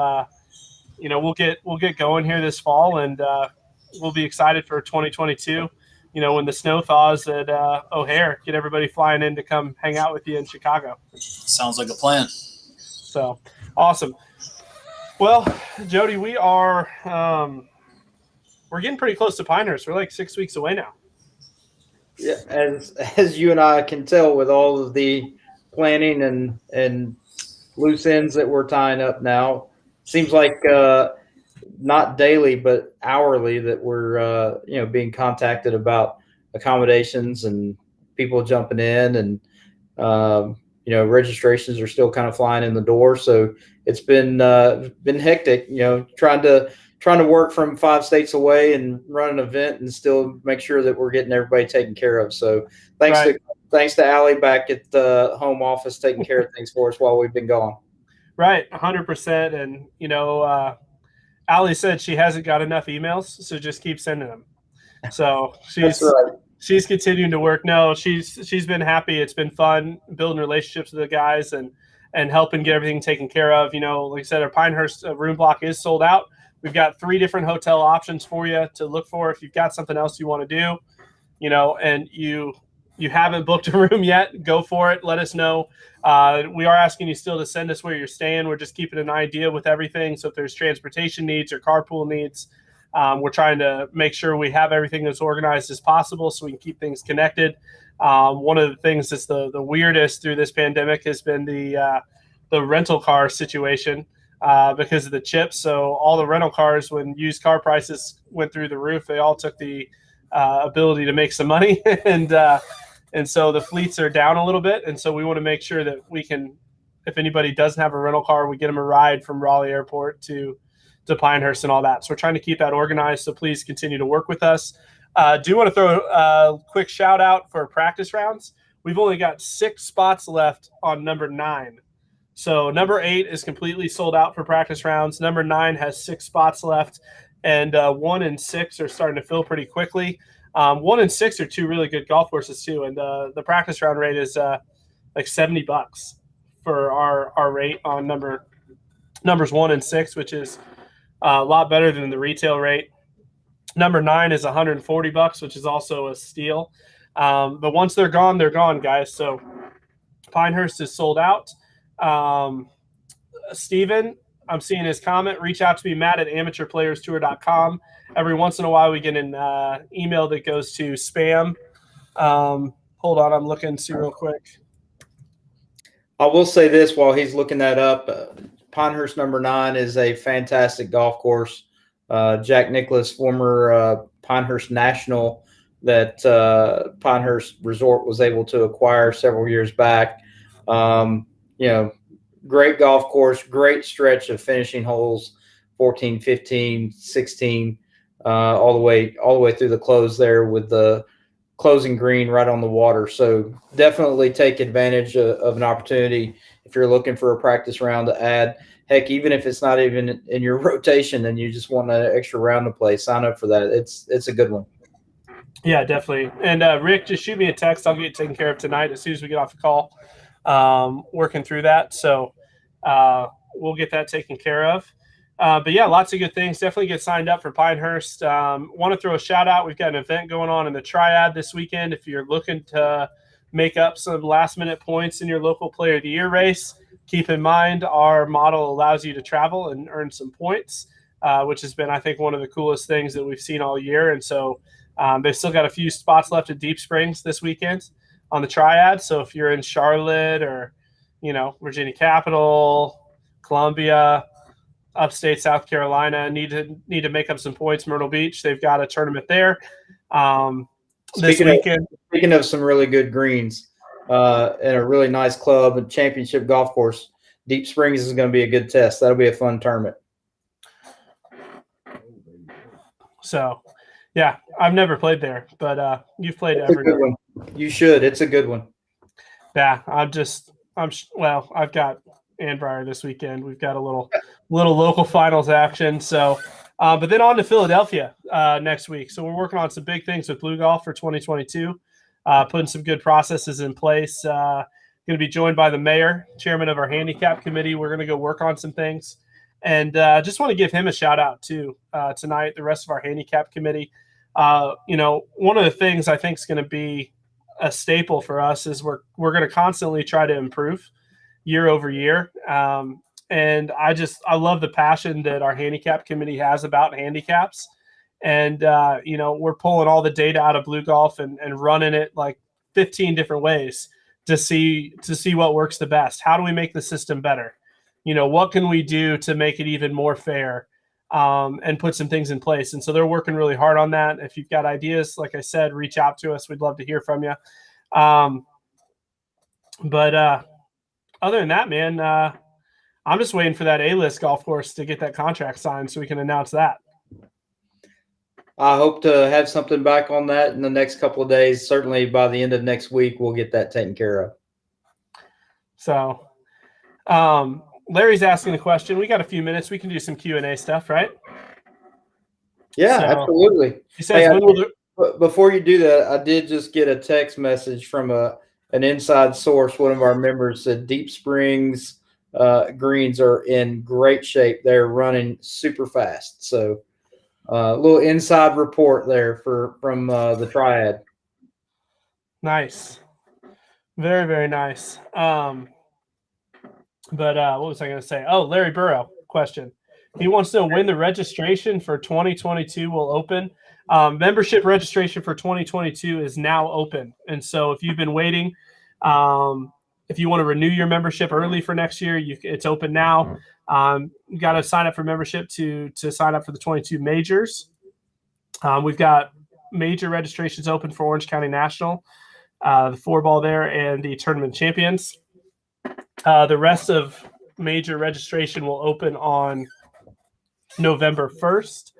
we'll get going here this fall, and we'll be excited for 2022. When the snow thaws at O'Hare, get everybody flying in to come hang out with you in Chicago. Sounds like a plan. So awesome. Well, Jody, we are we're getting pretty close to Pinehurst. We're like 6 weeks away now. Yeah, as you and I can tell with all of the planning and loose ends that we're tying up now, seems like not daily but hourly that we're being contacted about accommodations and people jumping in, and registrations are still kind of flying in the door. So it's been hectic, trying to work from 5 states away and run an event and still make sure that we're getting everybody taken care of. So thanks to Allie back at the home office taking care of things for us while we've been gone. Right, 100%. And Allie said she hasn't got enough emails, so just keep sending them. So she's continuing to work. No, she's been happy. It's been fun building relationships with the guys and helping get everything taken care of. Like I said, our Pinehurst room block is sold out. We've got 3 different hotel options for you to look for if you've got something else you want to do, and you haven't booked a room yet, go for it. Let us know. We are asking you still to send us where you're staying. We're just keeping an idea with everything. So if there's transportation needs or carpool needs, we're trying to make sure we have everything as organized as possible so we can keep things connected. One of the things that's the weirdest through this pandemic has been the rental car situation. Because of the chips. So all the rental cars, when used car prices went through the roof, they all took the ability to make some money. And so the fleets are down a little bit. And so we want to make sure that we can, if anybody doesn't have a rental car, we get them a ride from Raleigh Airport to Pinehurst and all that. So we're trying to keep that organized. So please continue to work with us. Do want to throw a quick shout out for practice rounds. We've only got 6 spots left on number 9. So number 8 is completely sold out for practice rounds. Number 9 has 6 spots left, and 1 and 6 are starting to fill pretty quickly. 1 and 6 are 2 really good golf courses too, and the practice round rate is like $70 for our rate on numbers 1 and 6, which is a lot better than the retail rate. Number 9 is $140, which is also a steal. But once they're gone, guys. So Pinehurst is sold out. Steven, I'm seeing his comment. Reach out to me, Matt, at amateurplayerstour.com. Every once in a while, we get an email that goes to spam. Hold on, I'm looking to see real quick. I will say this while he's looking that up. Pinehurst number 9 is a fantastic golf course. Jack Nicklaus, former Pinehurst National, that Pinehurst Resort was able to acquire several years back. Great golf course, great stretch of finishing holes, 14, 15, 16, all the way through the close there with the closing green right on the water. So definitely take advantage of an opportunity if you're looking for a practice round to add. Heck, even if it's not even in your rotation and you just want an extra round to play, sign up for that. It's a good one. Yeah, definitely. And Rick, just shoot me a text. I'll get it taken care of tonight as soon as we get off the call. Working through that. So we'll get that taken care of. But yeah, lots of good things. Definitely get signed up for Pinehurst. Want to throw a shout out. We've got an event going on in the Triad this weekend. If you're looking to make up some last minute points in your local player of the year race, keep in mind our model allows you to travel and earn some points, which has been, I think, one of the coolest things that we've seen all year. And so they've still got a few spots left at Deep Springs this weekend on the Triad. So if you're in Charlotte or, Virginia Capital, Columbia, upstate South Carolina, need to make up some points, Myrtle Beach, they've got a tournament there this weekend. Speaking of some really good greens and a really nice club and championship golf course, Deep Springs is going to be a good test. That'll be a fun tournament. So, yeah, I've never played there, but you've played every one. You should. It's a good one. Yeah, I've got Annbriar this weekend. We've got a little local finals action. So, but then on to Philadelphia next week. So we're working on some big things with Blue Golf for 2022, putting some good processes in place. Going to be joined by the mayor, chairman of our handicap committee. We're going to go work on some things. And just want to give him a shout out too tonight, the rest of our handicap committee. One of the things I think is going to be a staple for us is we're going to constantly try to improve year over year. And I love the passion that our handicap committee has about handicaps. And, we're pulling all the data out of Blue Golf and running it like 15 different ways to see what works the best. How do we make the system better? What can we do to make it even more fair, and put some things in place? And so they're working really hard on that. If you've got ideas, like I said, reach out to us. We'd love to hear from you. But other than that, man, I'm just waiting for that A-list golf course to get that contract signed so we can announce that. I hope to have something back on that in the next couple of days. Certainly by the end of next week, we'll get that taken care of. So Larry's asking a question. We got a few minutes. We can do some Q&A stuff, right? Yeah, absolutely. He says, before you do that, I did just get a text message from an inside source. One of our members said Deep Springs greens are in great shape. They're running super fast. So a little inside report there from the Triad. Nice. Very, very nice. But what was I going to say? Oh, Larry Burrow question. He wants to know when the registration for 2022 will open. Membership registration for 2022 is now open. And so if you've been waiting, if you want to renew your membership early for next year, it's open now. You got to sign up for membership to sign up for the 22 majors. We've got major registrations open for Orange County National, the 4-ball there, and the Tournament Champions. The rest of major registration will open on November 1st.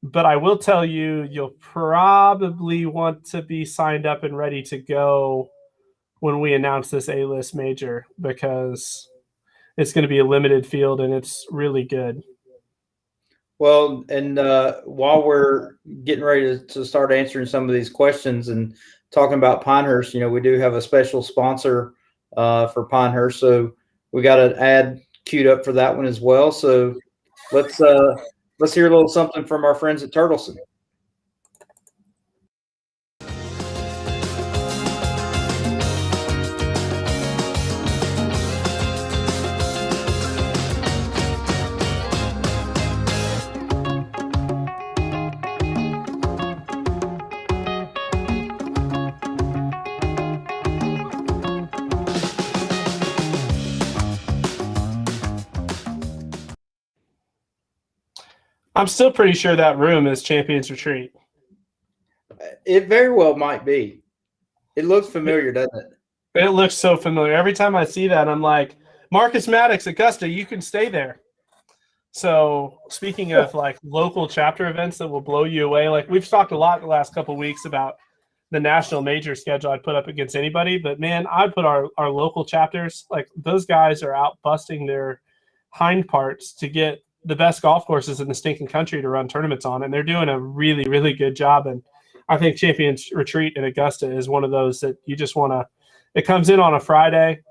But I will tell you, you'll probably want to be signed up and ready to go when we announce this A-list major, because it's going to be a limited field and it's really good. Well, and while we're getting ready to start answering some of these questions and talking about Pinehurst, we do have a special sponsor for Pinehurst, so we got an ad queued up for that one as well. So let's hear a little something from our friends at Turtleson. I'm still pretty sure that room is Champions Retreat. It very well might be. It looks familiar, doesn't it? It looks so familiar. Every time I see that, I'm like, Marcus Maddox, Augusta, you can stay there. So speaking of like local chapter events that will blow you away, like we've talked a lot the last couple of weeks about the national major schedule I'd put up against anybody. But, man, I'd put our local chapters, like those guys are out busting their hind parts to get the best golf courses in the stinking country to run tournaments on, and they're doing a really, really good job. And I think Champions Retreat in Augusta is one of those that you just want to – it comes in on a Friday,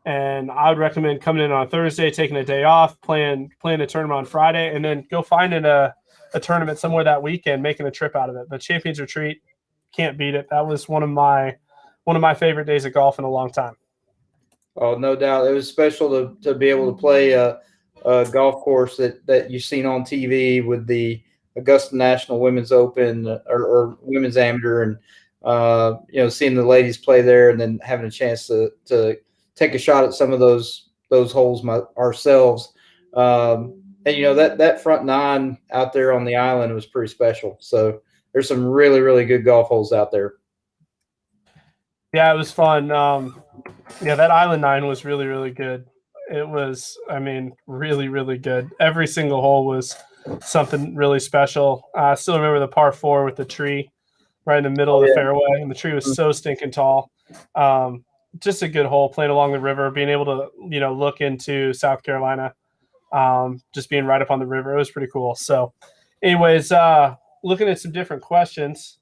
and I would recommend coming in on a Thursday, taking a day off, playing a tournament on Friday, and then go finding a tournament somewhere that weekend, making a trip out of it. But Champions Retreat, can't beat it. That was one of my favorite days of golf in a long time. Oh, no doubt. It was special to be able to play a golf course that you've seen on TV with the Augusta National Women's Open or Women's Amateur, and seeing the ladies play there, and then having a chance to take a shot at some of those holes ourselves. And that front nine out there on the island was pretty special. So there's some really, really good golf holes out there. Yeah, it was fun. That island nine was really, really good. It was, really, really good. Every single hole was something really special. I still remember the par 4 with the tree right in the middle of the fairway, and the tree was so stinking tall. Just a good hole, playing along the river, being able to, look into South Carolina, just being right up on the river. It was pretty cool. So anyways, looking at some different questions.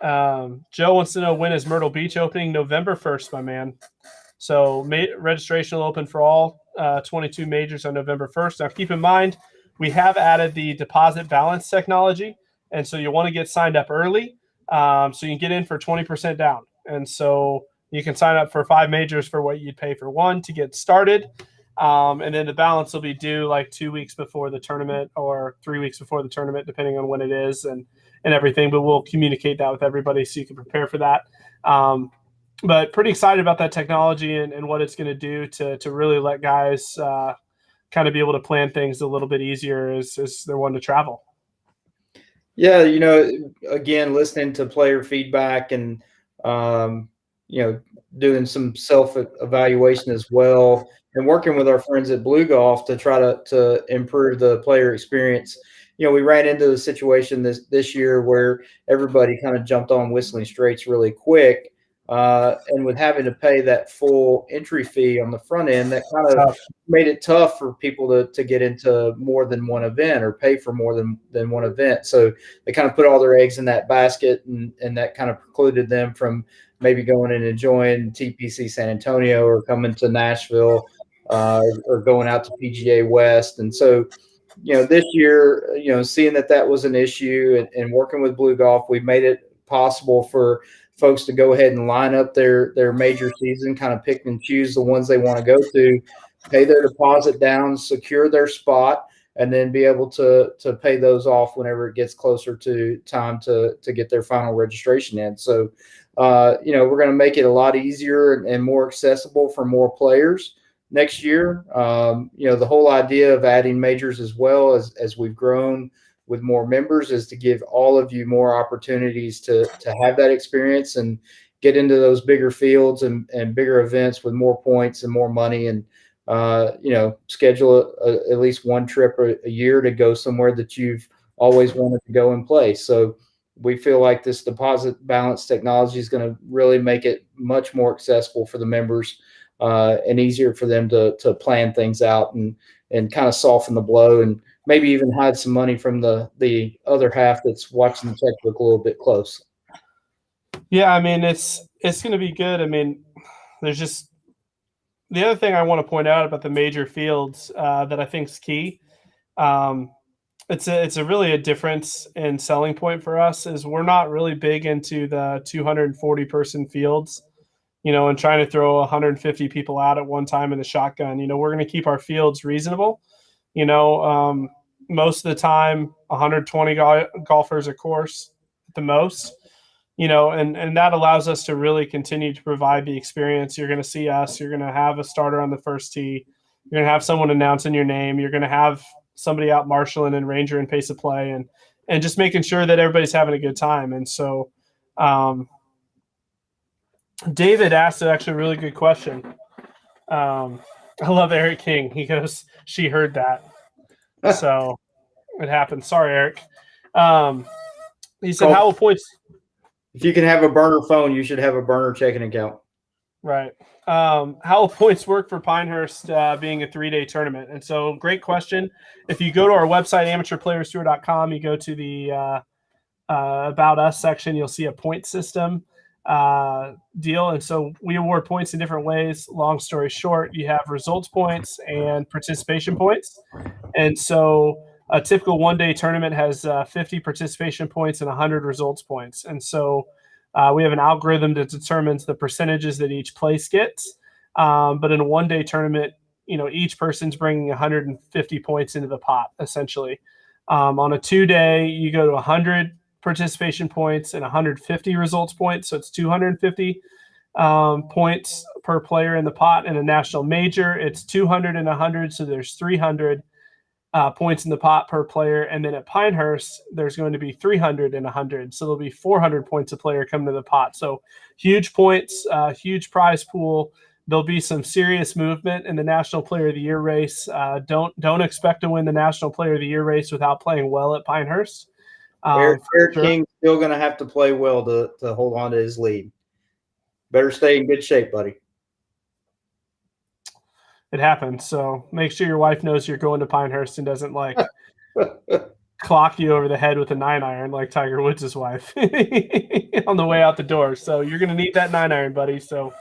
Joe wants to know, when is Myrtle Beach opening? November 1st, my man. So registration will open for all 22 majors on November 1st. Now, keep in mind, we have added the deposit balance technology, and so you want to get signed up early so you can get in for 20% down. And so you can sign up for 5 majors for what you'd pay for 1 to get started. And then the balance will be due like 2 weeks before the tournament or 3 weeks before the tournament, depending on when it is and everything. But we'll communicate that with everybody so you can prepare for that. But pretty excited about that technology and what it's going to do to really let guys kind of be able to plan things a little bit easier as they're wanting to travel. Yeah, again, listening to player feedback and doing some self-evaluation as well, and working with our friends at Blue Golf to try to improve the player experience. We ran into a situation this year where everybody kind of jumped on Whistling Straits really quick, and with having to pay that full entry fee on the front end, that kind of made it tough for people to get into more than one event or pay for more than one event. So they kind of put all their eggs in that basket, and that kind of precluded them from maybe going and enjoying TPC San Antonio or coming to Nashville or going out to PGA West. And so, this year, seeing that was an issue and working with Blue Golf, we made it possible for folks to go ahead and line up their major season, kind of pick and choose the ones they want to go to, pay their deposit down, secure their spot, and then be able to pay those off whenever it gets closer to time to get their final registration in. So, we're going to make it a lot easier and more accessible for more players next year. The whole idea of adding majors as well as we've grown with more members is to give all of you more opportunities to have that experience and get into those bigger fields and bigger events with more points and more money, and schedule at least one trip a year to go somewhere that you've always wanted to go and play. So we feel like this deposit balance technology is going to really make it much more accessible for the members and easier for them to plan things out and kind of soften the blow and maybe even hide some money from the other half that's watching the checkbook a little bit close. Yeah, I mean, it's going to be good. I mean, there's just the other thing I want to point out about the major fields that I think is key. It's a really a difference in selling point for us is we're not really big into the 240 person fields, and trying to throw 150 people out at one time in a shotgun. We're going to keep our fields reasonable. Most of the time, 120 golfers a course at the most. And that allows us to really continue to provide the experience. You're going to see us. You're going to have a starter on the first tee. You're going to have someone announcing your name. You're going to have somebody out marshaling and ranger and pace of play and just making sure that everybody's having a good time. And so David asked actually a really good question. I love Eric King. He goes, she heard that. So it happened. Sorry, Eric. He said, how will points – if you can have a burner phone, you should have a burner checking account. Right. How will points work for Pinehurst being a 3-day tournament? And so great question. If you go to our website, amateurplayerstour.com, you go to the About Us section, you'll see a point system deal. And so we award points in different ways. Long story short, you have results points and participation points. And so a typical one-day tournament has 50 participation points and 100 results points. And so we have an algorithm that determines the percentages that each place gets. But in a one-day tournament, each person's bringing 150 points into the pot, essentially. On a 2-day, you go to 100 participation points and 150 results points. So it's 250 points per player in the pot. In a national major, it's 200 and 100. So there's 300 points in the pot per player. And then at Pinehurst, there's going to be 300 and 100. So there'll be 400 points a player coming to the pot. So huge points, huge prize pool. There'll be some serious movement in the National Player of the Year race. Don't expect to win the National Player of the Year race without playing well at Pinehurst. Eric King's still going to have to play well to hold on to his lead. Better stay in good shape, buddy. It happens. So make sure your wife knows you're going to Pinehurst and doesn't clock you over the head with a 9-iron like Tiger Woods' wife on the way out the door. So you're going to need that 9-iron, buddy. So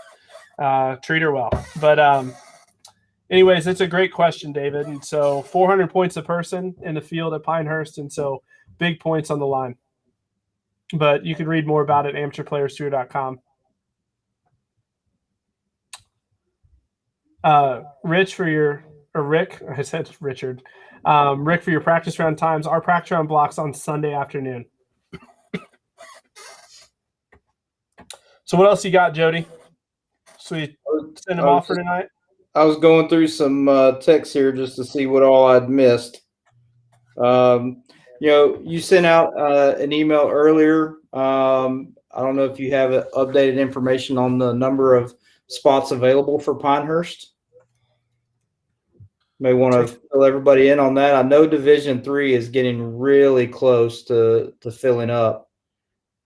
treat her well. But anyways, it's a great question, David. And so 400 points a person in the field at Pinehurst. And so big points on the line. But you can read more about it at amateurplayerstour.com. Rick for your practice round times. Our practice round blocks on Sunday afternoon. So what else you got, Jody? So we send them off for tonight? I was going through some texts here just to see what all I'd missed. You sent out an email earlier. I don't know if you have updated information on the number of spots available for Pinehurst. May want to fill everybody in on that. I know Division III is getting really close to filling up.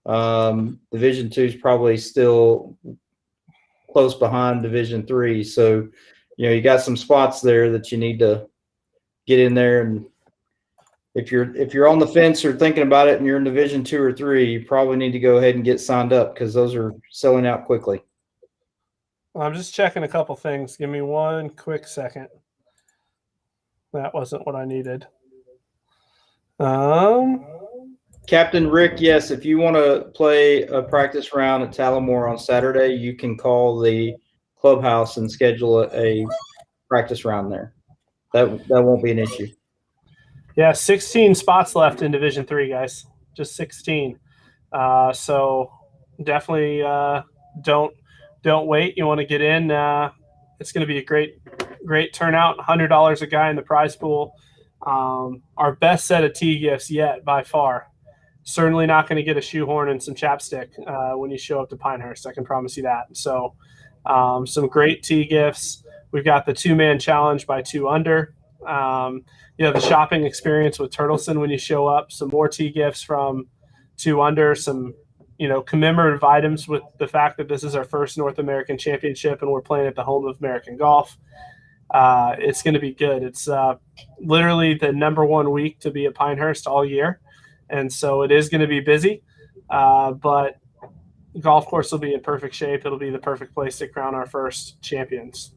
Division II is probably still close behind Division III. So, you got some spots there that you need to get in there. And if you're on the fence or thinking about it and you're in Division II or III, you probably need to go ahead and get signed up because those are selling out quickly. Well, I'm just checking a couple things. Give me one quick second. That wasn't what I needed. Captain Rick, yes, if you want to play a practice round at Talamore on Saturday, you can call the clubhouse and schedule a practice round there. That won't be an issue. Yeah, 16 spots left in Division III, guys. Just 16. So definitely don't wait. You want to get in. It's going to be a great turnout. $100 a guy in the prize pool. Our best set of tee gifts yet by far. Certainly not going to get a shoehorn and some chapstick when you show up to Pinehurst. I can promise you that. So some great tee gifts. We've got the 2-man challenge by 2 under. The shopping experience with Turtleson when you show up. Some more tee gifts from 2 under. Some commemorative items with the fact that this is our first North American Championship and we're playing at the home of American golf. It's going to be good. It's literally the #1 week to be at Pinehurst all year. And so it is going to be busy, but the golf course will be in perfect shape. It'll be the perfect place to crown our first champions.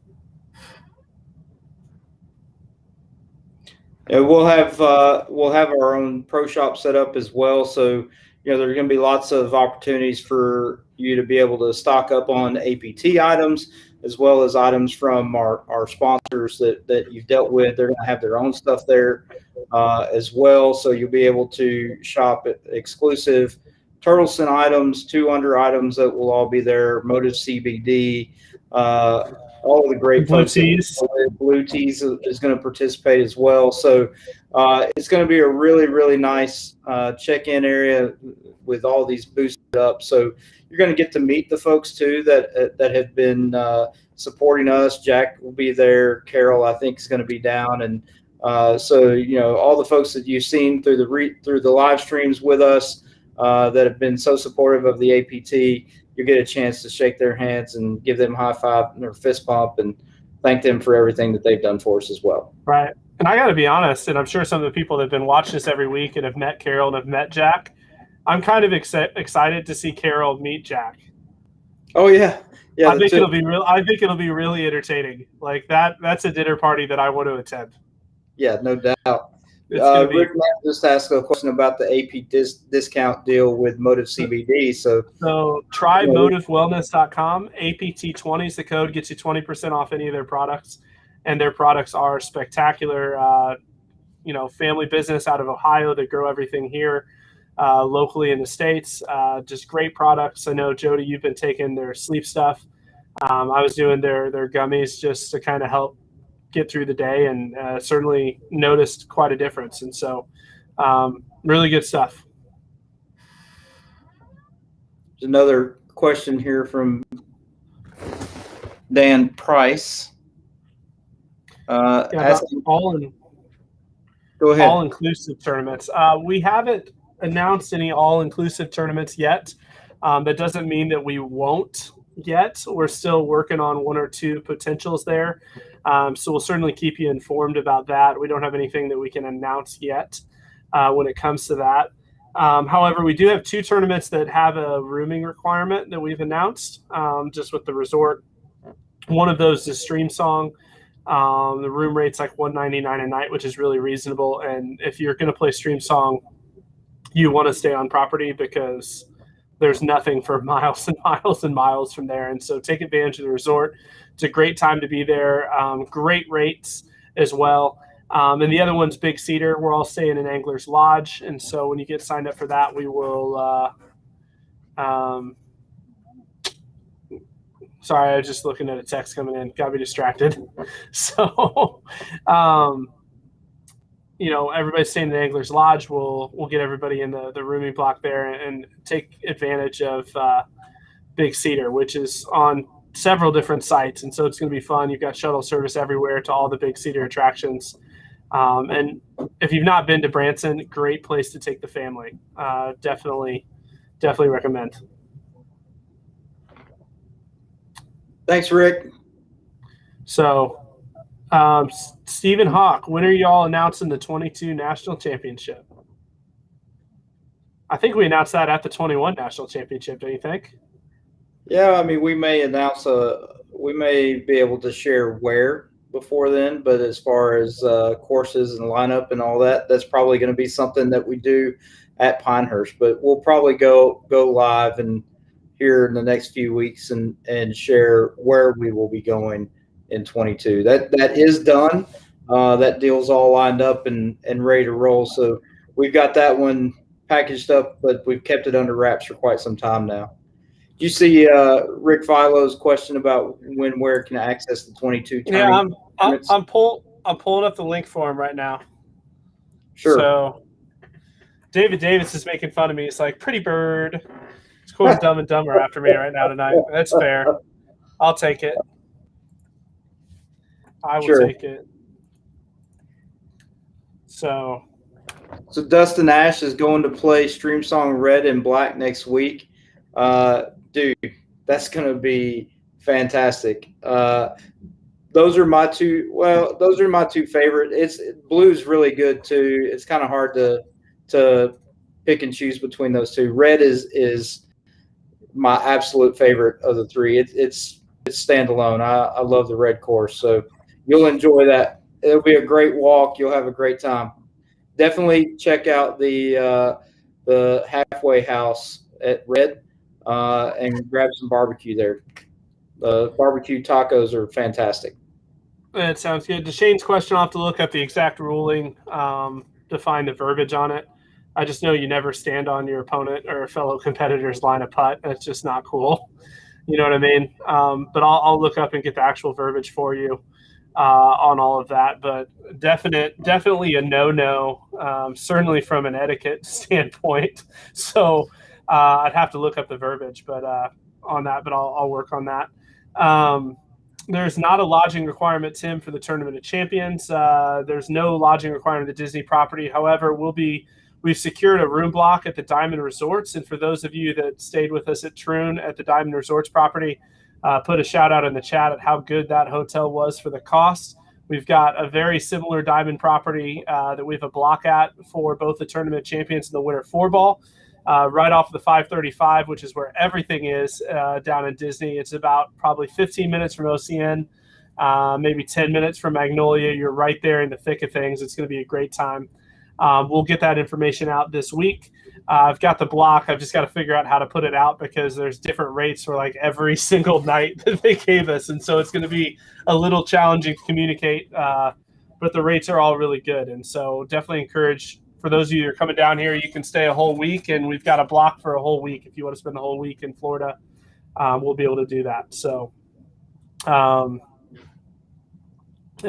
Yeah, we'll have our own pro shop set up as well. So, there are going to be lots of opportunities for you to be able to stock up on APT items, as well as items from our sponsors that you've dealt with. They're going to have their own stuff there as well. So you'll be able to shop at exclusive Turtleson items, 2 under items that will all be there, Motive CBD, all of the great Blue folks. Tees. Blue Tees is going to participate as well. So it's going to be a really, really nice check-in area with all these boosted up. So you're going to get to meet the folks too that have been supporting us. Jack will be there. Carol, I think, is going to be down, and so all the folks that you've seen through the live streams with us that have been so supportive of the APT. You get a chance to shake their hands and give them a high five or fist bump and thank them for everything that they've done for us as well. Right. And I got to be honest, and I'm sure some of the people that have been watching this every week and have met Carol and have met Jack, I'm kind of excited to see Carol meet Jack. Oh yeah. Yeah. I think it'll be really entertaining. Like that's a dinner party that I want to attend. Yeah, no doubt. Rick just asked a question about the AP discount deal with Motive CBD. So try motivewellness.com. APT20 is the code, gets you 20% off any of their products. And their products are spectacular. Family business out of Ohio. They grow everything here locally in the States. Just great products. I know, Jody, you've been taking their sleep stuff. I was doing their gummies just to kind of help get through the day, and certainly noticed quite a difference. And so really good stuff. There's another question here from Dan Price. Asking, go ahead. All-inclusive tournaments. We haven't announced any all-inclusive tournaments yet. That doesn't mean that we won't yet. We're still working on 1 or 2 potentials there. So we'll certainly keep you informed about that. We don't have anything that we can announce yet when it comes to that. However, we do have 2 tournaments that have a rooming requirement that we've announced just with the resort. One of those is Stream Song. The room rate's like $199 a night, which is really reasonable. And if you're going to play Stream Song, you want to stay on property because there's nothing for miles and miles and miles from there. And so take advantage of the resort. It's a great time to be there. Great rates as well. And the other one's Big Cedar. We're all staying in Angler's Lodge. And so when you get signed up for that, we will sorry, I was just looking at a text coming in. Got me distracted. So, everybody's staying in Angler's Lodge. We'll get everybody in the rooming block there and take advantage of Big Cedar, which is on several different sites. And so it's going to be fun. You've got shuttle service everywhere to all the Big Cedar attractions. And if you've not been to Branson, great place to take the family. Definitely recommend. Thanks, Rick. So, Stephen Hawk, when are y'all announcing the 22 national championship? I think we announced that at the 21 national championship. Don't you think? Yeah, I mean, we may be able to share where before then, but as far as courses and lineup and all that, that's probably going to be something that we do at Pinehurst. But we'll probably go live and here in the next few weeks and share where we will be going in 22. That is done. That deal's all lined up and ready to roll. So we've got that one packaged up, but we've kept it under wraps for quite some time now. Do you see Rick Philo's question about where can I access the 22 tournament? Yeah, I'm pulling up the link for him right now. Sure. So David Davis is making fun of me. It's like, pretty bird. He's quoting Dumb and Dumber after me right now tonight. That's fair. I'll take it. I will take it. So Dustin Ash is going to play Stream Song Red and Black next week. Dude, that's going to be fantastic. Those are my two favorite. Blue's really good too. It's kind of hard to pick and choose between those two. Red is my absolute favorite of the three. It's standalone. I love the red course, so you'll enjoy that. It'll be a great walk. You'll have a great time. Definitely check out the halfway house at Red and grab some barbecue there. The barbecue tacos are fantastic. That sounds good. To Shane's question, I'll have to look up the exact ruling to find the verbiage on it. I just know you never stand on your opponent or fellow competitor's line of putt. That's just not cool. You know what I mean? But I'll look up and get the actual verbiage for you on all of that. But definitely a no-no, certainly from an etiquette standpoint. So I'd have to look up the verbiage on that, but I'll work on that. There's not a lodging requirement, Tim, for the Tournament of Champions. There's no lodging requirement at the Disney property. However, we've secured a room block at the Diamond Resorts. And for those of you that stayed with us at Troon at the Diamond Resorts property, put a shout out in the chat at how good that hotel was for the cost. We've got a very similar Diamond property that we have a block at for both the Tournament of Champions and the Winter Four Ball. Right off the 535, which is where everything is down in Disney. It's about probably 15 minutes from OCN, maybe 10 minutes from Magnolia. You're right there in the thick of things. It's going to be a great time. We'll get that information out this week. I've got the block. I've just got to figure out how to put it out because there's different rates for like every single night that they gave us. And so it's going to be a little challenging to communicate, but the rates are all really good. And so definitely encourage, for those of you that are coming down here, you can stay a whole week, and we've got a block for a whole week. If you want to spend the whole week in Florida, we'll be able to do that. So, and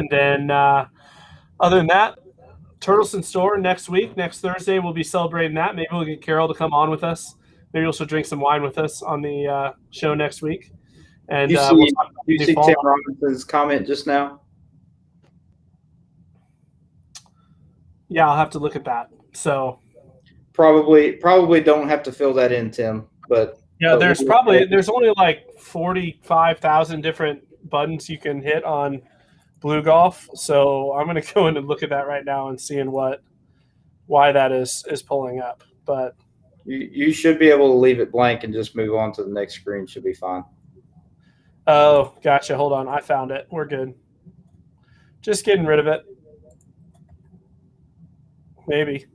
then other than that, Turtleson Store next week, next Thursday, we'll be celebrating that. Maybe we'll get Carol to come on with us. Maybe she'll drink some wine with us on the show next week. And you see fall. Tim Robinson's comment just now? Yeah, I'll have to look at that. So probably don't have to fill that in, Tim. But yeah, there's only like 45,000 different buttons you can hit on Blue Golf. So I'm going to go in and look at that right now and seeing why that is pulling up. But you should be able to leave it blank and just move on to the next screen. Should be fine. Oh, gotcha. Hold on. I found it. We're good. Just getting rid of it. Maybe.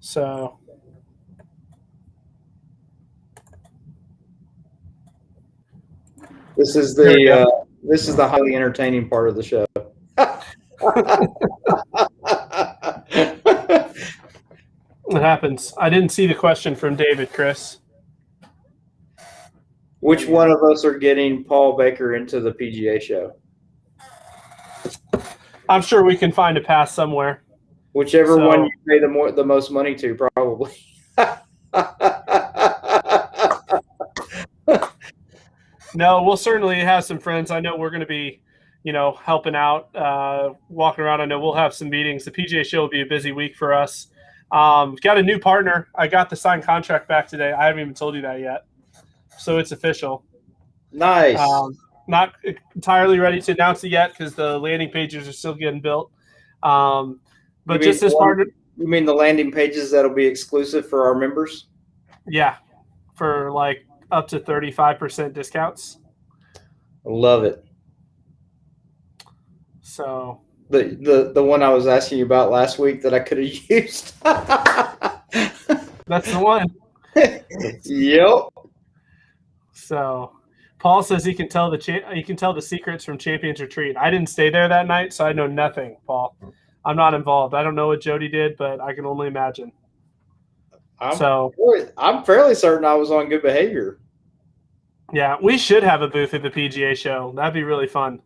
So This is the highly entertaining part of the show. It happens. I didn't see the question from David, Chris. Which one of us are getting Paul Baker into the PGA show? I'm sure we can find a pass somewhere. Whichever one you pay the most money to, probably. No, we'll certainly have some friends. I know we're going to be, helping out, walking around. I know we'll have some meetings. The PGA show will be a busy week for us. Got a new partner. I got the signed contract back today. I haven't even told you that yet. So it's official. Nice. Not entirely ready to announce it yet because the landing pages are still getting built. But just this partner. You mean the landing pages that'll be exclusive for our members? Yeah, for like up to 35% discounts. I love it. So the one I was asking you about last week that I could have used. That's the one. Yep. So Paul says he can tell the secrets from Champions Retreat. I didn't stay there that night, so I know nothing, Paul. I'm not involved. I don't know what Jody did, but I can only imagine. I'm fairly certain I was on good behavior. Yeah, we should have a booth at the PGA show. That'd be really fun.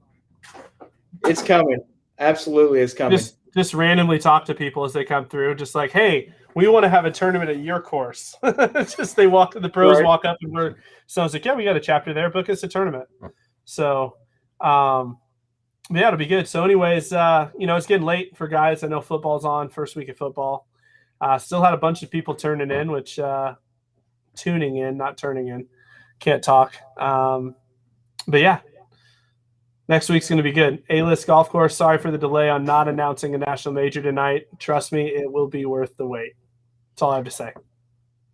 It's coming. Absolutely, it's coming. Just randomly talk to people as they come through. Just like, hey, we want to have a tournament at your course. Just the pros right. Walk up and someone's like, yeah, we got a chapter there. Book us a tournament. So, yeah, it'll be good. So anyways, it's getting late for guys. I know football's on, first week of football. Still had a bunch of people turning in, which tuning in, not turning in. Can't talk. But yeah, next week's going to be good. A-list golf course. Sorry for the delay on not announcing a national major tonight. Trust me, it will be worth the wait. That's all I have to say.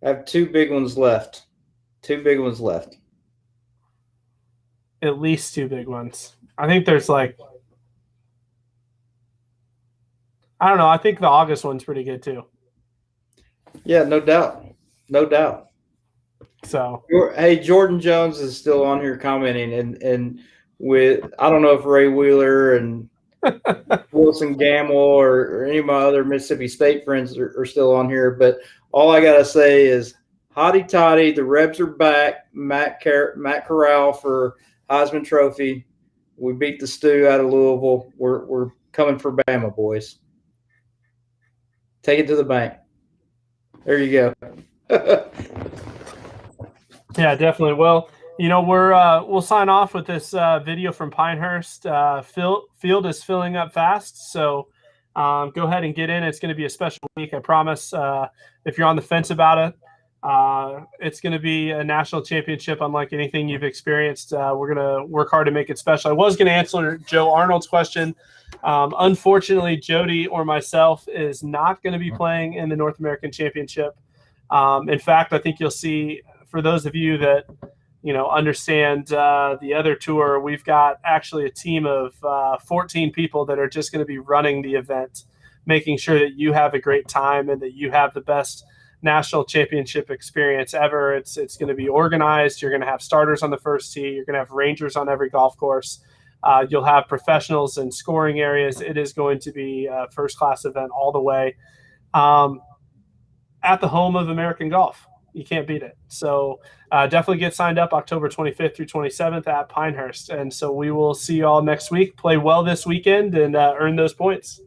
I have two big ones left. At least two big ones. I think there's I don't know. I think the August one's pretty good too. Yeah, no doubt. So, hey, Jordan Jones is still on here commenting, and with I don't know if Ray Wheeler and Wilson Gamble or any of my other Mississippi State friends are still on here, but all I gotta say is hotty toddy, the Rebs are back. Matt Corral for Heisman Trophy. We beat the stew out of Louisville. We're coming for Bama, boys. Take it to the bank. There you go. yeah, definitely. Well, we'll sign off with this video from Pinehurst. Field is filling up fast, so go ahead and get in. It's going to be a special week, I promise. If you're on the fence about it, it's going to be a national championship unlike anything you've experienced. We're going to work hard to make it special. I was going to answer Joe Arnold's question. Unfortunately, Jody or myself is not going to be playing in the North American Championship. In fact, I think you'll see, for those of you that understand the other tour, we've got actually a team of 14 people that are just going to be running the event, making sure that you have a great time and that you have the best national championship experience ever. It's going to be organized. You're going to have starters on the first tee. You're going to have rangers on every golf course. You'll have professionals in scoring areas. It is going to be a first-class event all the way at the home of American golf. You can't beat it. So definitely get signed up October 25th through 27th at Pinehurst. And so we will see you all next week. Play well this weekend and earn those points.